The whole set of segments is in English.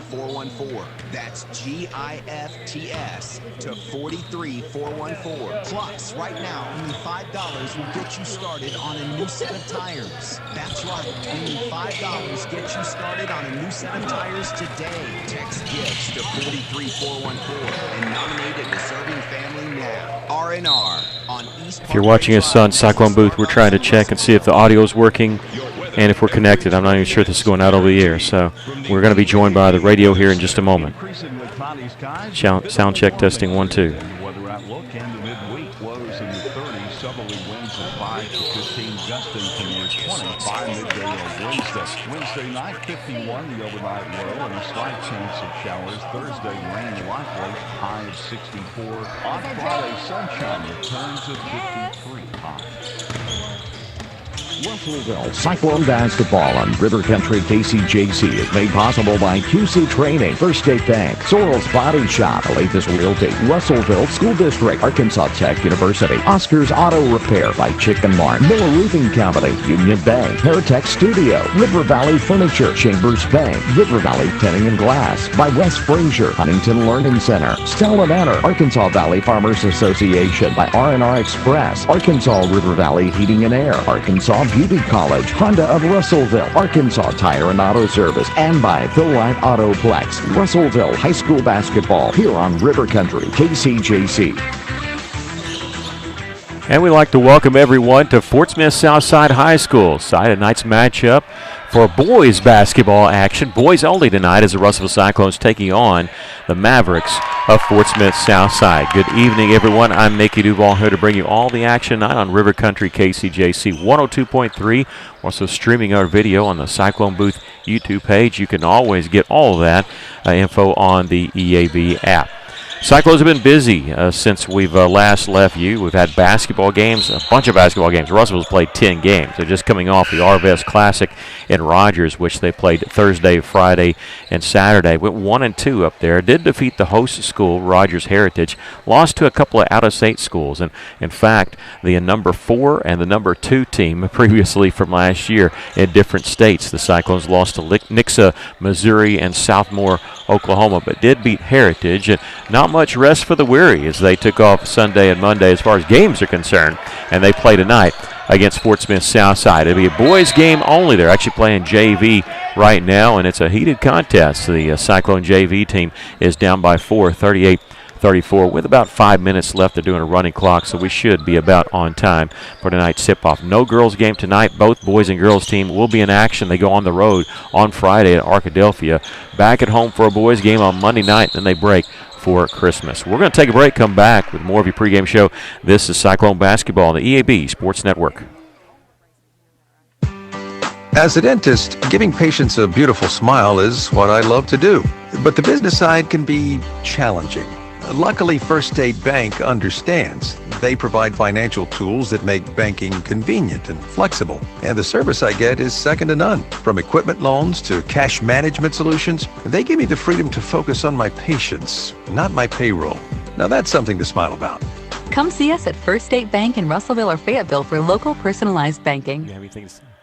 43414. That's GIFTS to 43414. Plus, right now, only $5 will get you started on a new set of tires. That's right, only $5 gets you started on a new set of tires today. Text GIFTS to 43414 and nominate a deserving family now. R&R on East. If you're watching us on Cyclone Booth, we're trying to check and see if the audio is working and if we're connected. I'm not even sure if this is going out over the air, so we're going to be joined by the radio here in just a moment. Sound check testing 1 2. Weather outlook in the midweek lows in the 30s, southerly winds at 5 to 15, gusting to near 20 by midday on Wednesday. Wednesday night 51, the overnight low, and a slight chance of showers. Thursday rain likely, high of 64. On Friday, sunshine returns to 53 high. Russellville Cyclone basketball on River Country KCJC is made possible by QC Training, First State Bank, Sorrell's Body Shop, Latest Realty, Russellville School District, Arkansas Tech University, Oscar's Auto Repair by Chicken Mart, Miller Roofing Company, Union Bank, Paratech Studio, River Valley Furniture, Chambers Bank, River Valley Tinting and Glass by West Frazier, Huntington Learning Center, Stella Manor, Arkansas Valley Farmers Association by R&R Express, Arkansas River Valley Heating and Air, Arkansas Beauty College, Honda of Russellville, Arkansas Tire and Auto Service, and by Phil Light Autoplex. Russellville High School basketball here on River Country KCJC. And we'd like to welcome everyone to Fort Smith Southside High School. Tonight's matchup for boys basketball action. Boys only tonight as the Russellville Cyclones taking on the Mavericks of Fort Smith Southside. Good evening, everyone. I'm Mickey Duval here to bring you all the action tonight on River Country KCJC 102.3. Also streaming our video on the Cyclone Booth YouTube page. You can always get all of that info on the EAB app. Cyclones have been busy since we've last left you. We've had basketball games, a bunch of basketball games. Russellville's played 10 games. They're just coming off the Arvest Classic in Rogers, which they played Thursday, Friday, and Saturday. Went 1-2 up there. Did defeat the host school, Rogers Heritage. Lost to a couple of out-of-state schools. And in fact, the number 4 and the number 2 team previously from last year in different states. The Cyclones lost to Nixa, Missouri, and Southmore, Oklahoma, but did beat Heritage. And not much rest for the weary as they took off Sunday and Monday as far as games are concerned, and they play tonight against Fort Smith Southside. It'll be a boys game only. They're actually playing JV right now, and it's a heated contest. The Cyclone JV team is down by 4, 38-34, with about 5 minutes left. They're doing a running clock, so we should be about on time for tonight's tip-off. No girls game tonight. Both boys and girls team will be in action. They go on the road on Friday at Arkadelphia. Back at home for a boys game on Monday night, then they break for Christmas. We're going to take a break, come back with more of your pregame show. This is Cyclone Basketball on the EAB Sports Network. As a dentist, giving patients a beautiful smile is what I love to do. But the business side can be challenging. Luckily, First State Bank understands. They provide financial tools that make banking convenient and flexible. And the service I get is second to none. From equipment loans to cash management solutions, they give me the freedom to focus on my patients, not my payroll. Now that's something to smile about. Come see us at First State Bank in Russellville or Fayetteville for local personalized banking.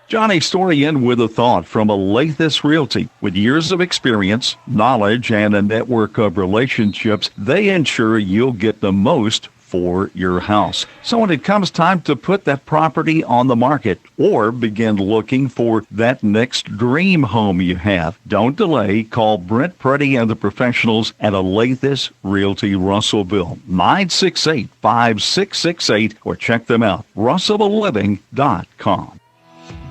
Johnny Storian with a thought from Latest Realty. With years of experience, knowledge, and a network of relationships, they ensure you'll get the most for your house. So when it comes time to put that property on the market or begin looking for that next dream home you have, don't delay. Call Brent Preddy and the professionals at Latest Realty Russellville, 968-5668, or check them out, russellvilleliving.com.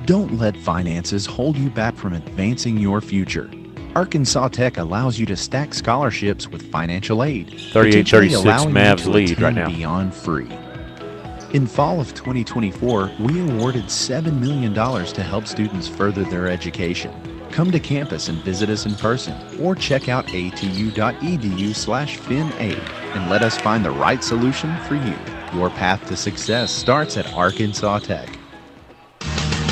Don't let finances hold you back from advancing your future. Arkansas Tech allows you to stack scholarships with financial aid. 38-36 Mavs lead right now. Beyond free. In fall of 2024, we awarded $7 million to help students further their education. Come to campus and visit us in person, or check out atu.edu/finaid and let us find the right solution for you. Your path to success starts at Arkansas Tech.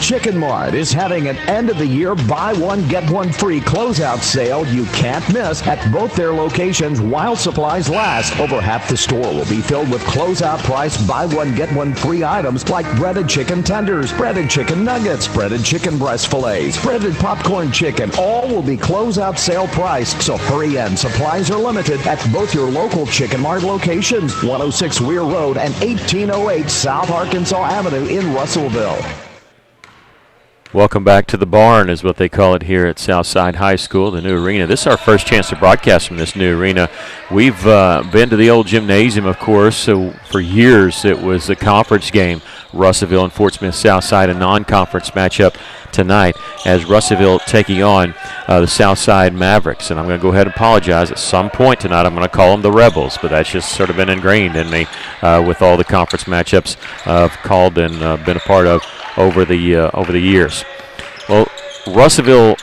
Chicken Mart is having an end-of-the-year buy one, get one free closeout sale you can't miss at both their locations while supplies last. Over half the store will be filled with closeout price buy one, get one free items like breaded chicken tenders, breaded chicken nuggets, breaded chicken breast fillets, breaded popcorn chicken. All will be closeout sale price, so hurry in. Supplies are limited at both your local Chicken Mart locations, 106 Weir Road and 1808 South Arkansas Avenue in Russellville. Welcome back to the barn is what they call it here at Southside High School, the new arena. This is our first chance to broadcast from this new arena. We've been to the old gymnasium, of course, so for years it was a conference game. Russellville and Fort Smith Southside, a non-conference matchup tonight as Russellville taking on the Southside Mavericks. And I'm going to go ahead and apologize. At some point tonight I'm going to call them the Rebels, but that's just sort of been ingrained in me with all the conference matchups I've called and been a part of over the years. Well, Russellville,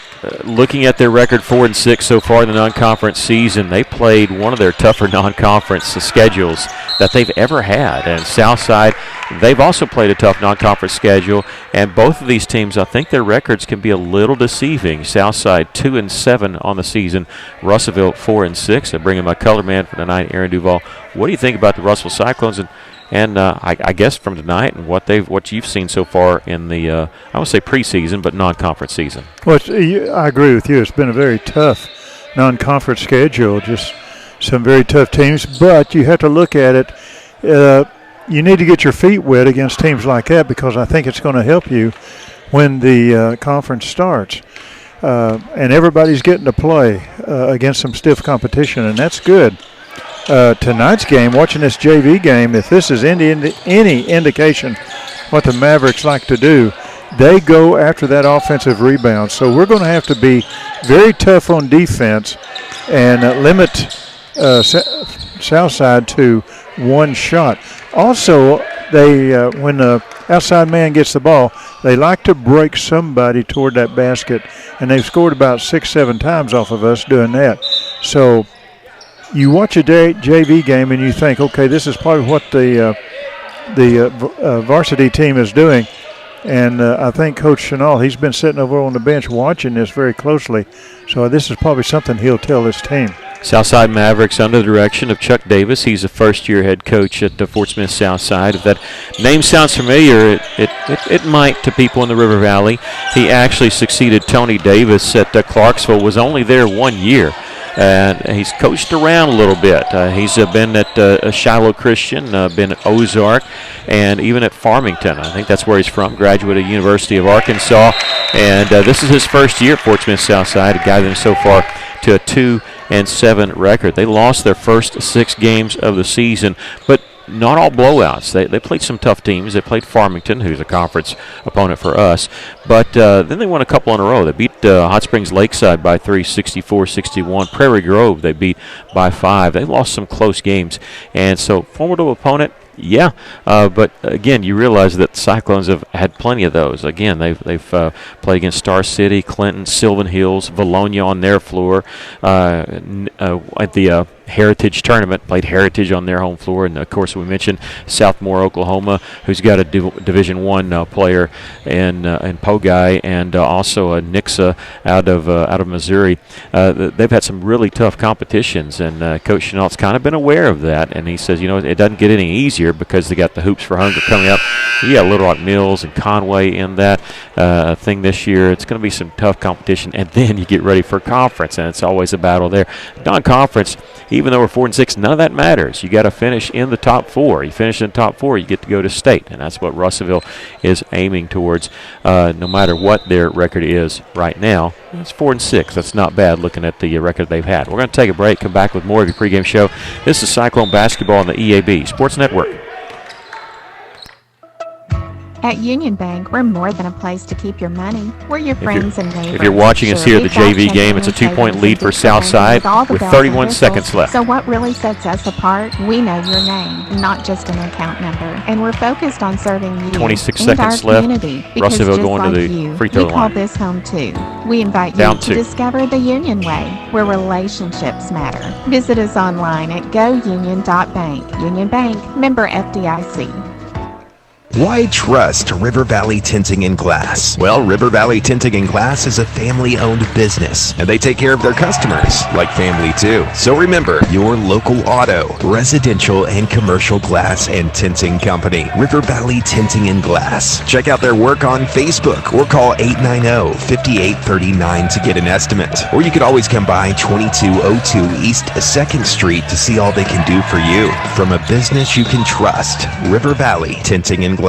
looking at their record 4-6 so far in the non-conference season, they played one of their tougher non-conference schedules that they've ever had. And Southside, they've also played a tough non-conference schedule. And both of these teams, I think their records can be a little deceiving. Southside 2-7 on the season, Russellville 4-6. I bring in my color man for tonight, Aaron Duval. What do you think about the Russellville Cyclones and I guess from tonight and what you've seen so far in the I would say preseason, but non-conference season? Well, I agree with you. It's been a very tough non-conference schedule, just some very tough teams. But you have to look at it. You need to get your feet wet against teams like that because I think it's going to help you when the conference starts. And everybody's getting to play against some stiff competition, and that's good. Tonight's game, watching this JV game, if this is any indication what the Mavericks like to do, they go after that offensive rebound. So we're going to have to be very tough on defense and limit Southside to one shot. Also, they when the outside man gets the ball, they like to break somebody toward that basket, and they've scored about 6-7 times off of us doing that. So you watch a JV game and you think, okay, this is probably what the varsity team is doing. And I think Coach Chenal, he's been sitting over on the bench watching this very closely. So this is probably something he'll tell his team. Southside Mavericks under the direction of Chuck Davis. He's a first-year head coach at Fort Smith Southside. If that name sounds familiar, it might to people in the River Valley. He actually succeeded Tony Davis at Clarksville, was only there 1 year. And he's coached around a little bit. He's been at Shiloh Christian, been at Ozark, and even at Farmington. I think that's where he's from, graduate of University of Arkansas. And this is his first year at Fort Smith Southside, guided them so far to a 2-7 record. They lost their first 6 games of the season, but not all blowouts. They played some tough teams. They played Farmington, who's a conference opponent for us. But then they won a couple in a row. They beat Hot Springs Lakeside by 3, 64-61. Prairie Grove they beat by 5. They lost some close games. And so formidable opponent. Yeah, but again, you realize that the Cyclones have had plenty of those. Again, they've played against Star City, Clinton, Sylvan Hills, Valonia on their floor. At the Heritage Tournament, played Heritage on their home floor, and of course we mentioned Southmore, Oklahoma, who's got a Division I player in Pogai, and also a Nixa out of Missouri. They've had some really tough competitions, and Coach Chenault's kind of been aware of that, and he says, it doesn't get any easier because they got the Hoops for Hunger coming up. You got Little Rock Mills and Conway in that thing this year. It's going to be some tough competition, and then you get ready for conference, and it's always a battle there. Non-conference, even though we're 4-6, none of that matters. You got to finish in the top 4. You finish in the top 4, you get to go to state, and that's what Russellville is aiming towards. No matter what their record is right now, it's 4-6. That's not bad looking at the record they've had. We're going to take a break. Come back with more of your pregame show. This is Cyclone basketball on the EAB Sports Network. At Union Bank, we're more than a place to keep your money. We're your friends and neighbors. If you're watching us here at the JV game, it's a 2-point lead for Southside with 31 seconds left. So what really sets us apart? We know your name, not just an account number. And we're focused on serving you 26 and seconds our left. community. Russellville going to the free throw line. We call this home too. We invite you to discover the Union Way, where relationships matter. Visit us online at gounion.bank. Union Bank, member FDIC. Why trust River Valley Tinting and Glass? Well, River Valley Tinting and Glass is a family-owned business, and they take care of their customers like family too. So remember, your local auto, residential, and commercial glass and tinting company, River Valley Tinting and Glass. Check out their work on Facebook or call 890-5839 to get an estimate. Or you could always come by 2202 East 2nd Street to see all they can do for you. From a business you can trust, River Valley Tinting and Glass.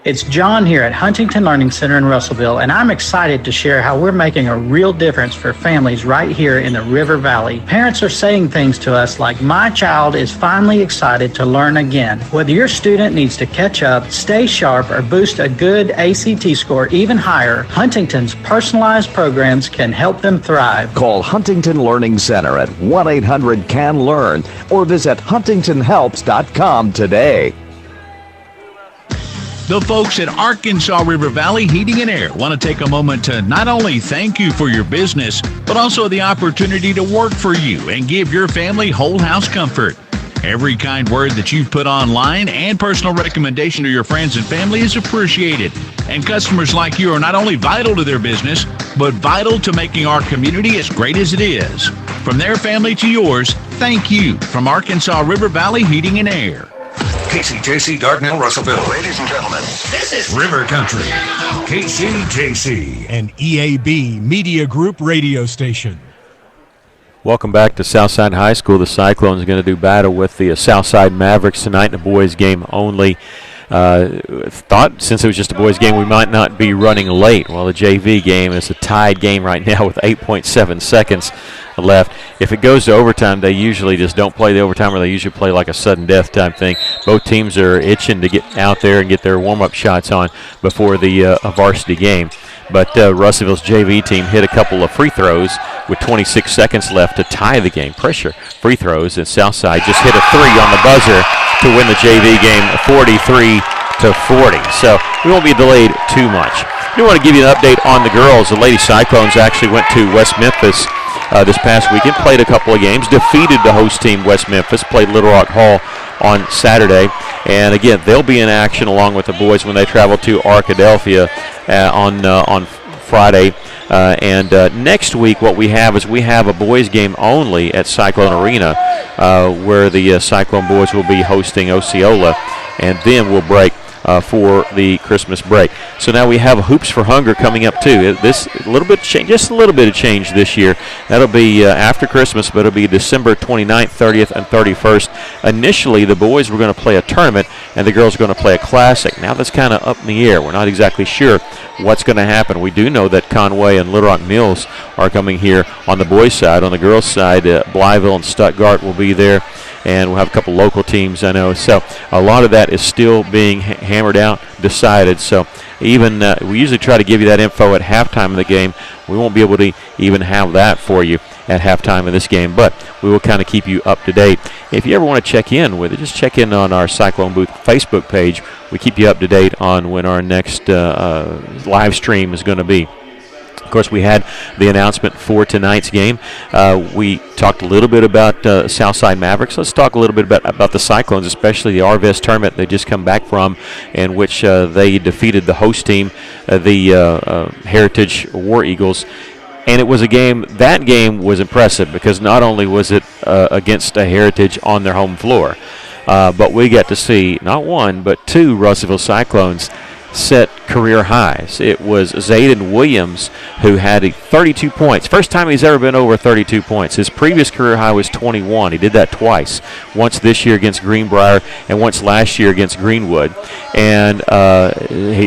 It's John here at Huntington Learning Center in Russellville, and I'm excited to share how we're making a real difference for families right here in the River Valley. Parents are saying things to us like, my child is finally excited to learn again. Whether your student needs to catch up, stay sharp, or boost a good ACT score even higher, Huntington's personalized programs can help them thrive. Call Huntington Learning Center at 1-800-CAN-LEARN or visit huntingtonhelps.com today. The folks at Arkansas River Valley Heating and Air want to take a moment to not only thank you for your business, but also the opportunity to work for you and give your family whole house comfort. Every kind word that you've put online and personal recommendation to your friends and family is appreciated. And customers like you are not only vital to their business, but vital to making our community as great as it is. From their family to yours, thank you from Arkansas River Valley Heating and Air. KCJC Dardanelle, Russellville. Ladies and gentlemen, this is River Country. KCJC, an EAB Media Group radio station. Welcome back to Southside High School. The Cyclones are going to do battle with the Southside Mavericks tonight in a boys game only. Thought since it was just a boys game we might not be running late. Well, the JV game is a tied game right now with 8.7 seconds left. If it goes to overtime, they usually just don't play the overtime, or they usually play like a sudden death type thing. Both teams are itching to get out there and get their warm-up shots on before the varsity game. But Russellville's JV team hit a couple of free throws with 26 seconds left to tie the game. Pressure free throws, and Southside just hit a three on the buzzer to win the JV game 43-40. So we won't be delayed too much. I do want to give you an update on the girls. The Lady Cyclones actually went to West Memphis this past weekend, played a couple of games, defeated the host team West Memphis, played Little Rock Hall on Saturday. And again, they'll be in action along with the boys when they travel to Arkadelphia on Friday. And next week what we have is we have a boys game only at Cyclone Arena where the Cyclone boys will be hosting Osceola, and then we'll break for the Christmas break. So now we have Hoops for Hunger coming up too. This a little bit change, just a little bit of change this year. That'll be after Christmas, but it'll be December 29th, 30th, and 31st. Initially, the boys were going to play a tournament, and the girls are going to play a classic. Now that's kind of up in the air. We're not exactly sure what's going to happen. We do know that Conway and Little Rock Mills are coming here on the boys' side. On the girls' side, Blytheville and Stuttgart will be there. And we'll have a couple local teams, I know. So a lot of that is still being hammered out, decided. So even we usually try to give you that info at halftime of the game. We won't be able to even have that for you at halftime of this game, but we will kind of keep you up to date. If you ever want to check in with it, just check in on our Cyclone Booth Facebook page. We keep you up to date on when our next live stream is going to be. Of course, we had the announcement for tonight's game. We talked a little bit about Southside Mavericks. Let's talk a little bit about the Cyclones, especially the RVS tournament they just come back from, in which they defeated the host team, the Heritage War Eagles. And it was a game, that game was impressive because not only was it against a Heritage on their home floor, but we got to see not one, but two Russellville Cyclones set career highs. It was Zayden Williams who had 32 points. First time he's ever been over 32 points. His previous career high was 21. He did that twice. Once this year against Greenbrier and once last year against Greenwood. And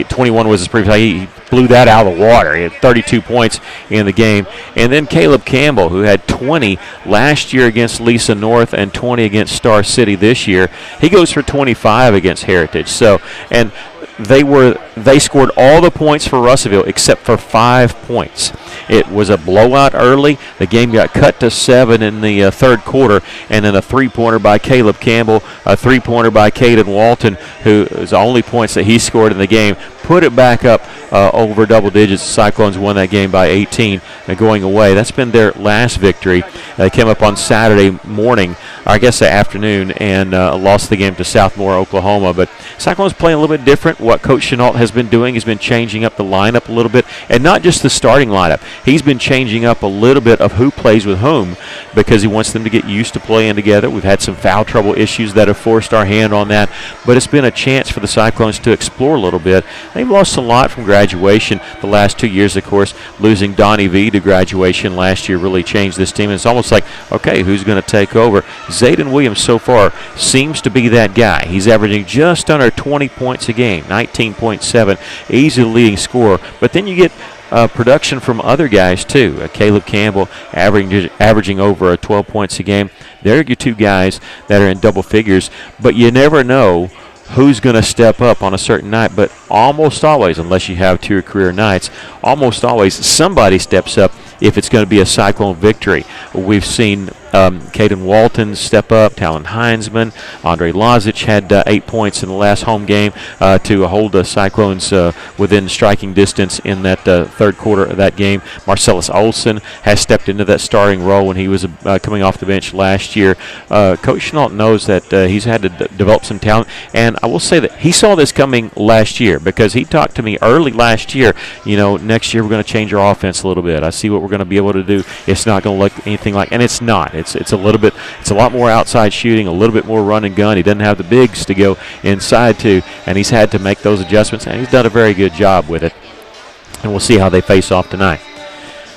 21 was his previous high. He blew that out of the water. He had 32 points in the game. And then Caleb Campbell, who had 20 last year against Lisa North and 20 against Star City this year. He goes for 25 against Heritage. So, and they were they scored all the points for Russellville except for 5 points. It was a blowout early. The game got cut to 7 in the third quarter, and then a three-pointer by Caleb Campbell, a three-pointer by Caden Walton, who is the only points that he scored in the game, put it back up over double digits. The Cyclones won that game by 18 going away. That's been their last victory. They came up on Saturday morning, or I guess the afternoon, and lost the game to Southmore, Oklahoma. But Cyclones playing a little bit different. What Coach Chenault has been doing, he's been changing up the lineup a little bit, and not just the starting lineup. He's been changing up a little bit of who plays with whom because he wants them to get used to playing together. We've had some foul trouble issues that have forced our hand on that, but it's been a chance for the Cyclones to explore a little bit. They've lost a lot from graduation the last 2 years, of course. Losing Donnie V to graduation last year really changed this team. And it's almost like, okay, who's going to take over? Zayden Williams so far seems to be that guy. He's averaging just under 20 points a game, 19.7, easy leading scorer. But then you get production from other guys too. Caleb Campbell averaging over 12 points a game. They're your two guys that are in double figures, but you never know who's going to step up on a certain night. But almost always, unless you have 2 career nights, almost always somebody steps up if it's going to be a Cyclone victory. We've seen Caden Walton step up, Talon Heinzman, Andre Lazic had 8 points in the last home game to hold the Cyclones within striking distance in that third quarter of that game. Marcellus Olsen has stepped into that starting role when he was coming off the bench last year. Coach Chenault knows that he's had to develop some talent, and I will say that he saw this coming last year because he talked to me early last year, next year we're going to change our offense a little bit. I see what we're going to be able to do. It's not going to look anything like, and it's not. It's a lot more outside shooting, a little bit more run and gun. He doesn't have the bigs to go inside to, and he's had to make those adjustments, and he's done a very good job with it. And we'll see how they face off tonight.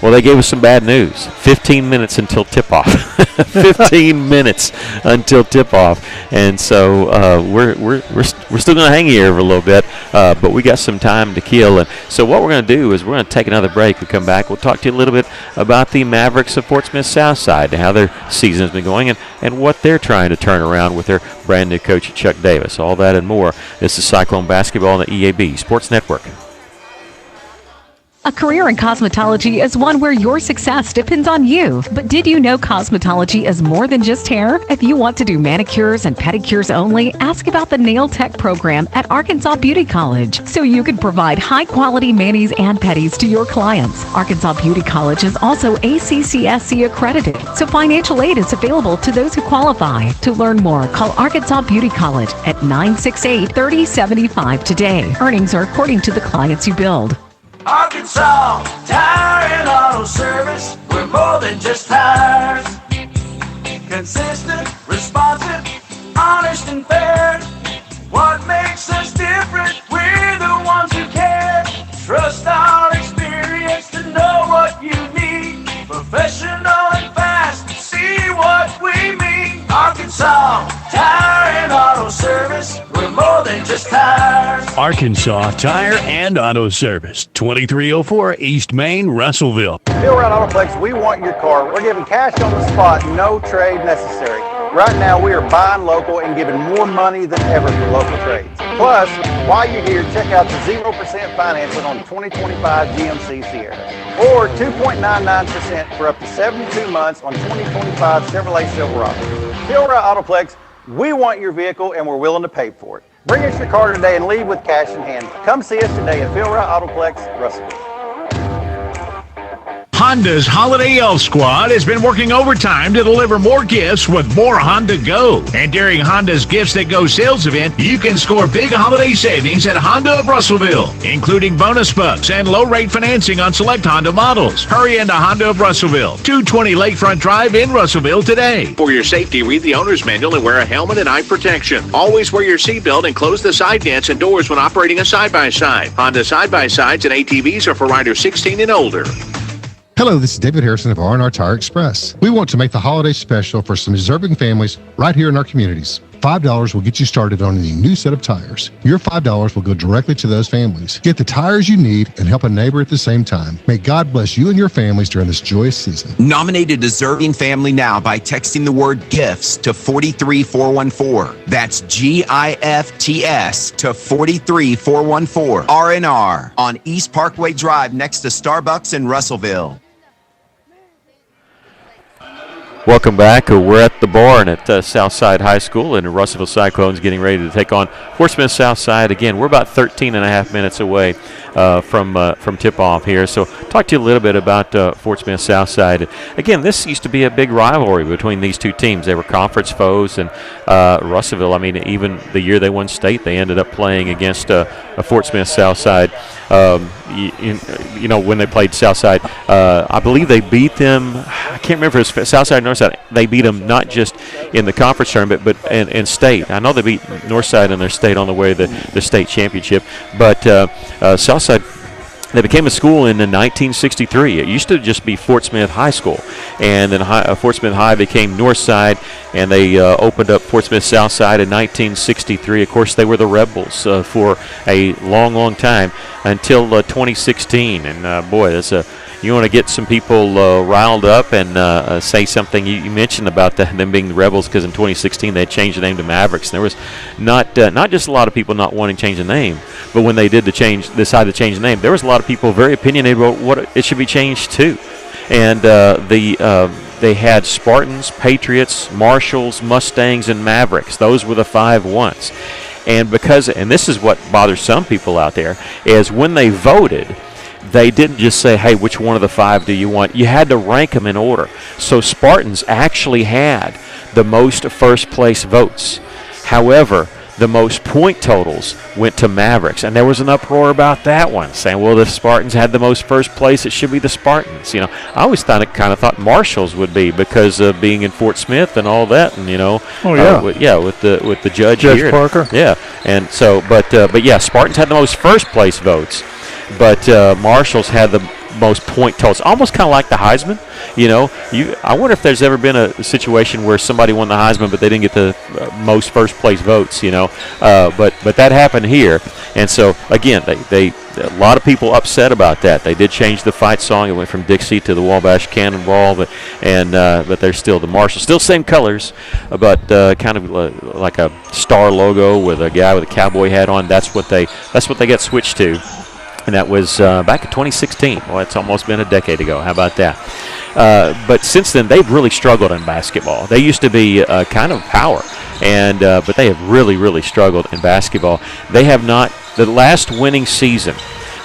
Well, they gave us some bad news. 15 minutes until tip-off. 15 minutes until tip-off. And so we're still going to hang here for a little bit, but we got some time to kill. And so what we're going to do is we're going to take another break. We come back. We'll talk to you a little bit about the Mavericks of Fort Smith Southside and how their season has been going and what they're trying to turn around with their brand-new coach, Chuck Davis. All that and more. This is Cyclone Basketball on the EAB Sports Network. A career in cosmetology is one where your success depends on you. But did you know cosmetology is more than just hair? If you want to do manicures and pedicures only, ask about the Nail Tech program at Arkansas Beauty College so you can provide high-quality manis and pedis to your clients. Arkansas Beauty College is also ACCSC accredited, so financial aid is available to those who qualify. To learn more, call Arkansas Beauty College at 968-3075 today. Earnings are according to the clients you build. Arkansas Tire and Auto Service, we're more than just tires. Consistent, responsive, honest and fair. What makes us different? We're the ones who care. Trust our experience to know what you need. Professional and fast, see what we mean. Arkansas Tire and Auto Service, we're more than just tires. Arkansas Tire and Auto Service, 2304 East Main, Russellville. Bill Route Autoplex, we want your car. We're giving cash on the spot, no trade necessary. Right now, we are buying local and giving more money than ever for local trades. Plus, while you're here, check out the 0% financing on the 2025 GMC Sierra, or 2.99% for up to 72 months on 2025 Chevrolet Silverado. Bill Route Autoplex, we want your vehicle and we're willing to pay for it. Bring us your car today and leave with cash in hand. Come see us today at Phil Route Autoplex, Russellville. Honda's Holiday Elf Squad has been working overtime to deliver more gifts with more Honda Go. And during Honda's Gifts That Go sales event, you can score big holiday savings at Honda of Russellville, including bonus bucks and low-rate financing on select Honda models. Hurry into Honda of Russellville, 220 Lakefront Drive in Russellville today. For your safety, read the owner's manual and wear a helmet and eye protection. Always wear your seatbelt and close the side nets and doors when operating a side-by-side. Honda side-by-sides and ATVs are for riders 16 and older. Hello, this is David Harrison of R&R Tire Express. We want to make the holiday special for some deserving families right here in our communities. $5 will get you started on any new set of tires. Your $5 will go directly to those families. Get the tires you need and help a neighbor at the same time. May God bless you and your families during this joyous season. Nominate a deserving family now by texting the word GIFTS to 43414. That's GIFTS to 43414. R&R on East Parkway Drive next to Starbucks in Russellville. Welcome back. We're at the barn at Southside High School, and the Russellville Cyclones getting ready to take on Fort Smith Southside. Again, we're about 13 and a half minutes away from tip-off here. So talk to you a little bit about Fort Smith Southside. Again, this used to be a big rivalry between these two teams. They were conference foes, and Russellville, I mean, even the year they won state, they ended up playing against Fort Smith Southside. You know, when they played Southside, I believe they beat them. I can't remember if it was Southside or Northside. They beat them not just in the conference tournament, but in state. I know they beat Northside in their state on the way to the state championship. But Southside, they became a school in 1963. It used to just be Fort Smith High School, and then Fort Smith High became Northside, and they opened up Fort Smith Southside in 1963. Of course, they were the Rebels for a long, long time until 2016. And boy, that's you want to get some people riled up and say something. You mentioned about them being the Rebels because in 2016 they had changed the name to Mavericks. And there was not just a lot of people not wanting to change the name, but when they did decide to change the name, there was a lot of people very opinionated about what it should be changed to. And they had Spartans, Patriots, Marshalls, Mustangs, and Mavericks. Those were the 5 ones. And this is what bothers some people out there, is when they voted, they didn't just say, hey, which one of the 5 do you want? You had to rank them in order. So Spartans actually had the most first-place votes. However, the most point totals went to Mavericks, and there was an uproar about that one, saying, well, the Spartans had the most first place, it should be the Spartans. You know, I always thought Marshalls would be because of being in Fort Smith and all that, and with the judge here, Parker. Yeah, and so, but yeah, Spartans had the most first place votes, but Marshalls had the most point totals, almost kind of like the Heisman. You know, I wonder if there's ever been a situation where somebody won the Heisman but they didn't get the most first place votes. You know, but that happened here, and so again, they a lot of people upset about that. They did change the fight song; it went from Dixie to the Wabash Cannonball, but they're still the Marshalls, still same colors, but kind of like a star logo with a guy with a cowboy hat on. That's what they got switched to. And that was back in 2016. Well, it's almost been a decade ago. How about that? But since then, they've really struggled in basketball. They used to be kind of power, but they have really, really struggled in basketball. They have not. The last winning season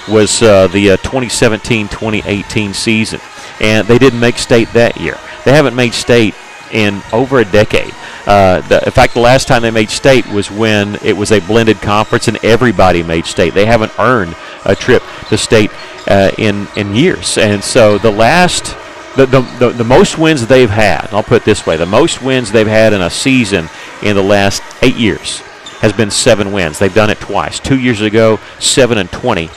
was the 2017-2018 season, and they didn't make state that year. They haven't made state in over a decade. In fact, the last time they made state was when it was a blended conference and everybody made state. They haven't earned a trip to state in years. And so the most wins they've had, I'll put it this way, the most wins they've had in a season in the last 8 years has been 7 wins. They've done it twice. 2 years ago, 7-20.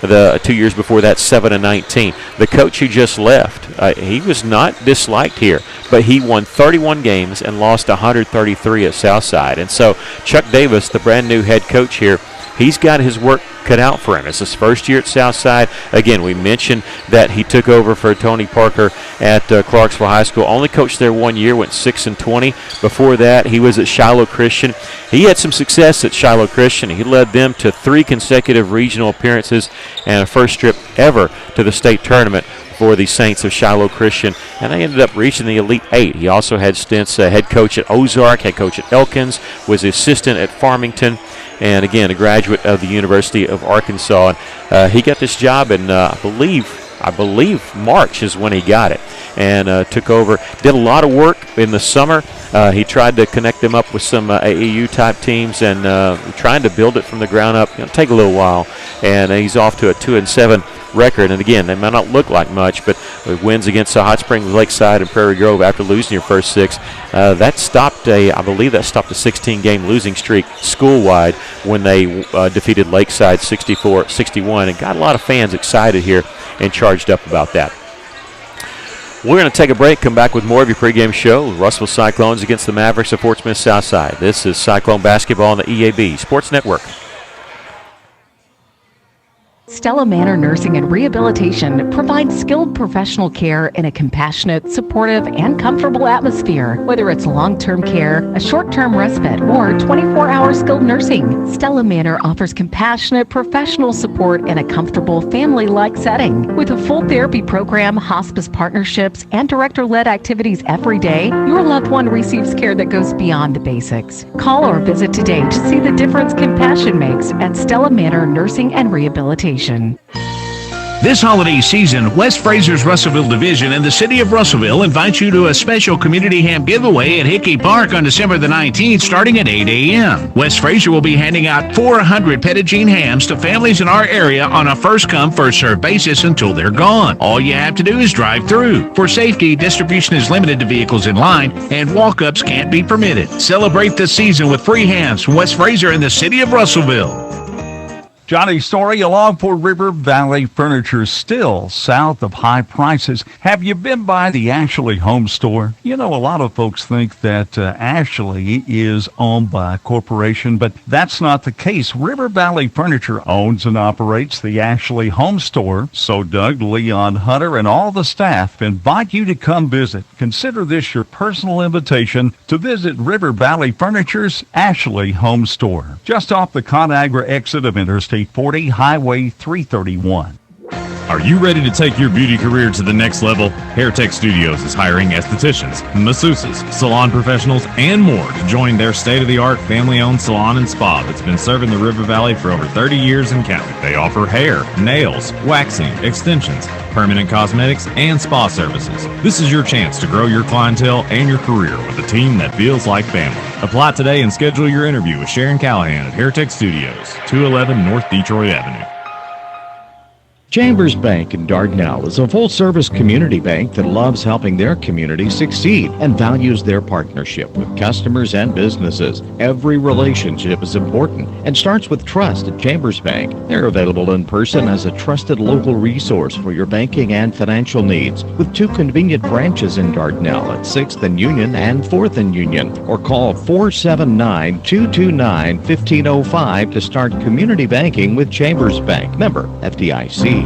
The 2 years before that, 7-19. The coach who just left, he was not disliked here, but he won 31 games and lost 133 at Southside. And so Chuck Davis, the brand new head coach here, he's got his work cut out for him. It's his first year at Southside. Again, we mentioned that he took over for Tony Parker at Clarksville High School. Only coached there 1 year, went 6-20. Before that, he was at Shiloh Christian. He had some success at Shiloh Christian. He led them to 3 consecutive regional appearances and a first trip ever to the state tournament for the Saints of Shiloh Christian, and they ended up reaching the Elite 8. He also had stints head coach at Ozark, head coach at Elkins, was the assistant at Farmington, and again, a graduate of the University of Arkansas. And he got this job in, I believe March is when he got it, and took over. Did a lot of work in the summer. He tried to connect them up with some AAU-type teams and trying to build it from the ground up. It'll take a little while, and he's off to a 2-7 record. And again, they might not look like much, but wins against Hot Springs, Lakeside, and Prairie Grove after losing your first 6. I believe that stopped a 16-game losing streak school-wide when they defeated Lakeside 64-61, and got a lot of fans excited here and charged up about that. We're going to take a break, come back with more of your pregame show. Russellville Cyclones against the Mavericks of Fort Smith Southside. This is Cyclone basketball on the EAB Sports Network. Stella Manor Nursing and Rehabilitation provides skilled professional care in a compassionate, supportive, and comfortable atmosphere. Whether it's long-term care, a short-term respite, or 24-hour skilled nursing, Stella Manor offers compassionate, professional support in a comfortable, family-like setting. With a full therapy program, hospice partnerships, and director-led activities every day, your loved one receives care that goes beyond the basics. Call or visit today to see the difference compassion makes at Stella Manor Nursing and Rehabilitation. This holiday season, West Fraser's Russellville Division and the City of Russellville invite you to a special community ham giveaway at Hickey Park on December the 19th starting at 8 a.m. West Fraser will be handing out 400 Pettigene hams to families in our area on a first-come, first-served basis until they're gone. All you have to do is drive through. For safety, distribution is limited to vehicles in line, and walk-ups can't be permitted. Celebrate this season with free hams from West Fraser and the City of Russellville. Johnny Story along for River Valley Furniture, still south of high prices. Have you been by the Ashley Home Store? You know, a lot of folks think that Ashley is owned by a corporation, but that's not the case. River Valley Furniture owns and operates the Ashley Home Store. So Doug, Leon, Hunter, and all the staff invite you to come visit. Consider this your personal invitation to visit River Valley Furniture's Ashley Home Store, just off the ConAgra exit of Interstate 40, Highway 331. Are you ready to take your beauty career to the next level? HairTech Studios is hiring estheticians, masseuses, salon professionals, and more to join their state-of-the-art family-owned salon and spa that's been serving the River Valley for over 30 years and counting. They offer hair, nails, waxing, extensions, permanent cosmetics, and spa services. This is your chance to grow your clientele and your career with a team that feels like family. Apply today and schedule your interview with Sharon Callahan at HairTech Studios, 211 North Detroit Avenue. Chambers Bank in Dardanelle is a full-service community bank that loves helping their community succeed and values their partnership with customers and businesses. Every relationship is important and starts with trust at Chambers Bank. They're available in person as a trusted local resource for your banking and financial needs, with 2 convenient branches in Dardanelle at 6th and Union and 4th and Union, or call 479-229-1505 to start community banking with Chambers Bank. Member FDIC.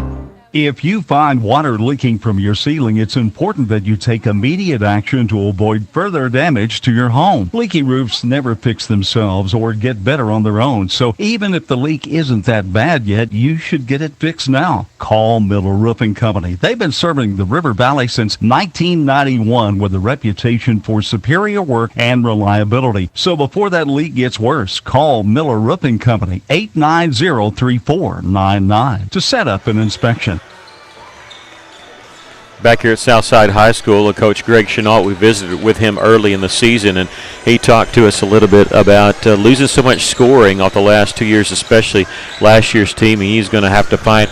If you find water leaking from your ceiling, it's important that you take immediate action to avoid further damage to your home. Leaky roofs never fix themselves or get better on their own, so even if the leak isn't that bad yet, you should get it fixed now. Call Miller Roofing Company. They've been serving the River Valley since 1991 with a reputation for superior work and reliability. So before that leak gets worse, call Miller Roofing Company, 890-3499 to set up an inspection. Back here at Southside High School, Coach Greg Chenault, we visited with him early in the season, and he talked to us a little bit about losing so much scoring off the last 2 years, especially last year's team. He's going to have to find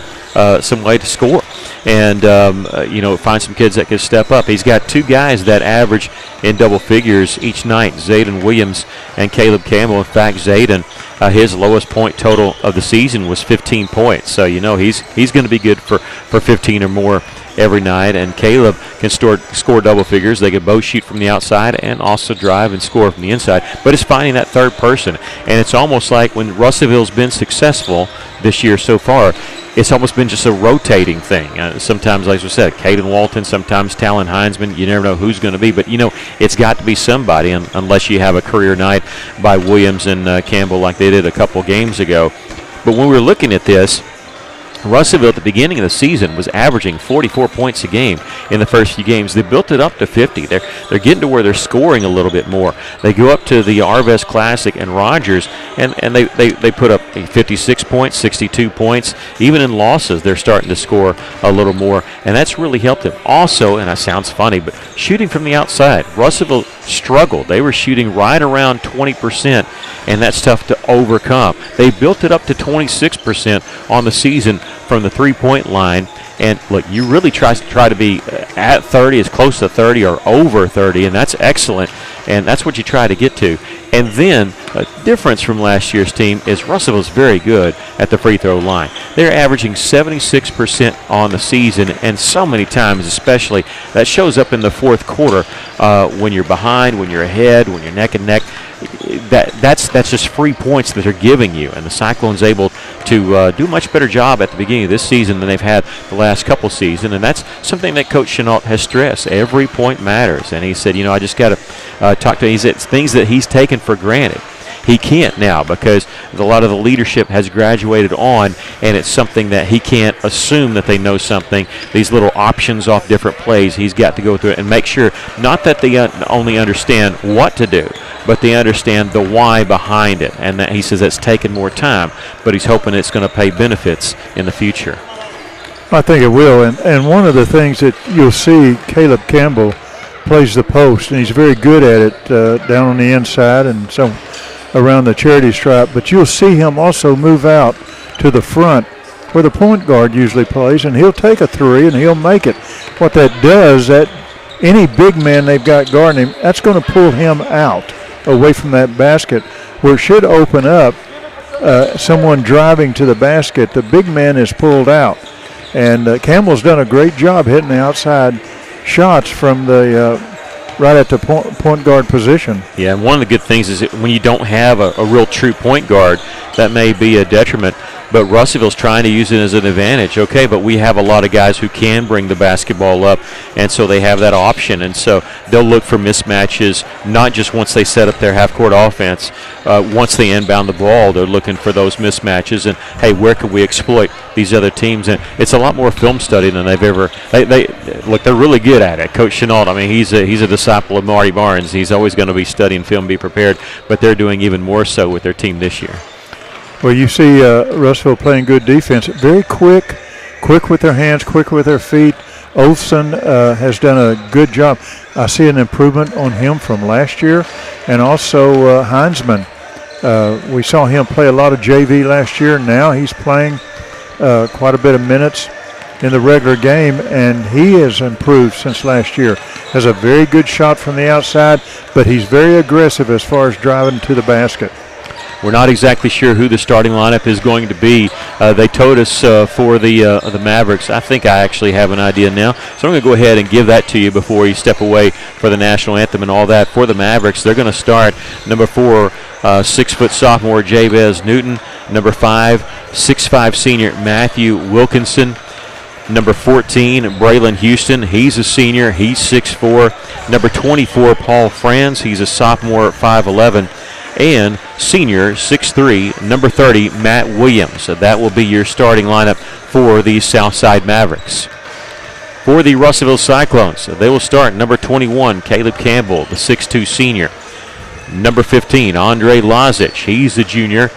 some way to score and, find some kids that can step up. He's got 2 guys that average in double figures each night, Zayden Williams and Caleb Campbell. In fact, Zayden, his lowest point total of the season was 15 points. So, he's going to be good for 15 or more every night, and Caleb can score double figures. They can both shoot from the outside and also drive and score from the inside, but it's finding that third person. And it's almost like when Russellville's been successful this year so far, it's almost been just a rotating thing. Sometimes, like I said, Caden Walton, sometimes Talon Heinzman. You never know who's going to be, but it's got to be somebody unless you have a career night by Williams and Campbell like they did a couple games ago. But when we were looking at this, Russellville at the beginning of the season was averaging 44 points a game in the first few games. They built it up to 50. They're getting to where they're scoring a little bit more. They go up to the Arvest Classic and Rogers, and they put up 56 points, 62 points. Even in losses, they're starting to score a little more, and that's really helped them. Also, and that sounds funny, but shooting from the outside, Russellville struggled. They were shooting right around 20%, and that's tough to overcome. They built it up to 26% on the season from the three-point line. And look, you really try to be at 30, as close to 30 or over 30, and that's excellent. And that's what you try to get to. And then a difference from last year's team is Russellville's very good at the free throw line. They're averaging 76% on the season, and so many times especially that shows up in the fourth quarter when you're behind, when you're ahead, when you're neck and neck. That's just free points that they're giving you, and the Cyclones able to do a much better job at the beginning of this season than they've had the last couple seasons, and that's something that Coach Chenault has stressed. Every point matters, and he said, I just got to talk to him. It's things that he's taken for granted. He can't now because a lot of the leadership has graduated on, and it's something that he can't assume that they know something. These little options off different plays, he's got to go through it and make sure not that they only understand what to do, but they understand the why behind it. And that he says that's taken more time, but he's hoping it's going to pay benefits in the future. I think it will. And one of the things that you'll see, Caleb Campbell plays the post, and he's very good at it down on the inside and so around the charity stripe. But you'll see him also move out to the front where the point guard usually plays, and he'll take a three and he'll make it. What that does, that any big man they've got guarding him, that's going to pull him out away from that basket where it should open up someone driving to the basket. The big man is pulled out. And Campbell's done a great job hitting the outside shots from the right at the point guard position. Yeah, and one of the good things is that when you don't have a real true point guard, that may be a detriment. But Russellville's trying to use it as an advantage. Okay, but we have a lot of guys who can bring the basketball up, and so they have that option. And so they'll look for mismatches, not just once they set up their half-court offense. Once they inbound the ball, they're looking for those mismatches. And, hey, where can we exploit these other teams? And it's a lot more film study than they've ever – look, they're really good at it. Coach Chenault, I mean, he's a disciple of Marty Barnes. He's always going to be studying film, be prepared. But they're doing even more so with their team this year. Well, you see Russellville playing good defense. Very quick with their hands, quick with their feet. Olson has done a good job. I see an improvement on him from last year. And also Heinzman. We saw him play a lot of JV last year. Now he's playing quite a bit of minutes in the regular game, and he has improved since last year. Has a very good shot from the outside, but he's very aggressive as far as driving to the basket. We're not exactly sure who the starting lineup is going to be. They told us for the Mavericks. I think I actually have an idea now. So I'm going to go ahead and give that to you before you step away for the national anthem and all that. For the Mavericks, they're going to start number 4, 6-foot sophomore Jabez Newton. Number 5, 6'5" senior Matthew Wilkinson. Number 14, Braylon Houston. He's a senior. He's 6'4". Number 24, Paul Franz. He's a sophomore at 5'11". And senior, 6'3", number 30, Matt Williams. So that will be your starting lineup for the Southside Mavericks. For the Russellville Cyclones, they will start number 21, Caleb Campbell, the 6'2" senior. Number 15, Andre Lazic. He's the junior.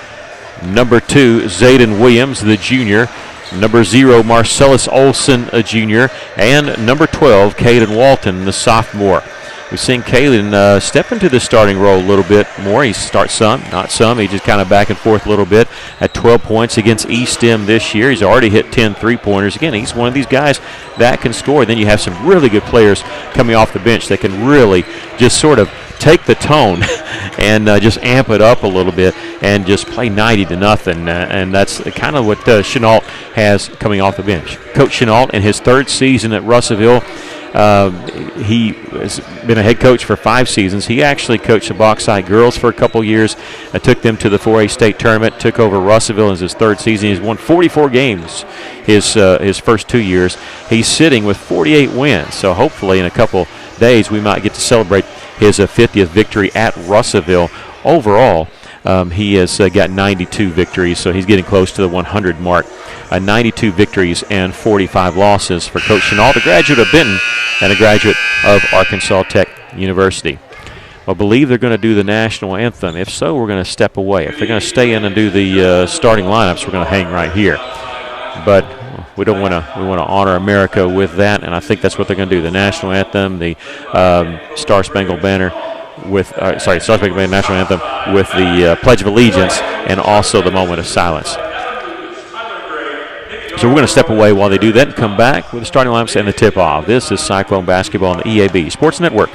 Number 2, Zayden Williams, the junior. Number 0, Marcellus Olson, a junior. And number 12, Caden Walton, the sophomore. We've seen Kalen step into the starting role a little bit more. He starts some, not some. He just kind of back and forth a little bit at 12 points against East End this year. He's already hit 10 three-pointers. Again, he's one of these guys that can score. Then you have some really good players coming off the bench that can really just sort of take the tone and just amp it up a little bit and just play 90-0. And that's kind of what Chenault has coming off the bench. Coach Chenault in his 3rd season at Russellville. He has been a head coach for 5 seasons. He actually coached the Bauxite girls for a couple years. Took them to the 4A state tournament. Took over Russellville in his 3rd season. He's won 44 games his first 2 years. He's sitting with 48 wins. So hopefully in a couple days we might get to celebrate his 50th victory at Russellville. Overall, he has got 92 victories, so he's getting close to the 100 mark. 92 victories and 45 losses for Coach Chenault, a graduate of Benton and a graduate of Arkansas Tech University. I believe they're going to do the national anthem. If so, we're going to step away. If they're going to stay in and do the starting lineups, we're going to hang right here. But we don't want to. We want to honor America with that, and I think that's what they're going to do. The national anthem, the Star Spangled Banner. Star Spangled Banner national anthem with the Pledge of Allegiance and also the moment of silence. So we're going to step away while they do that and come back with the starting lineups and the tip-off. This is Cyclone Basketball on the EAB Sports Network.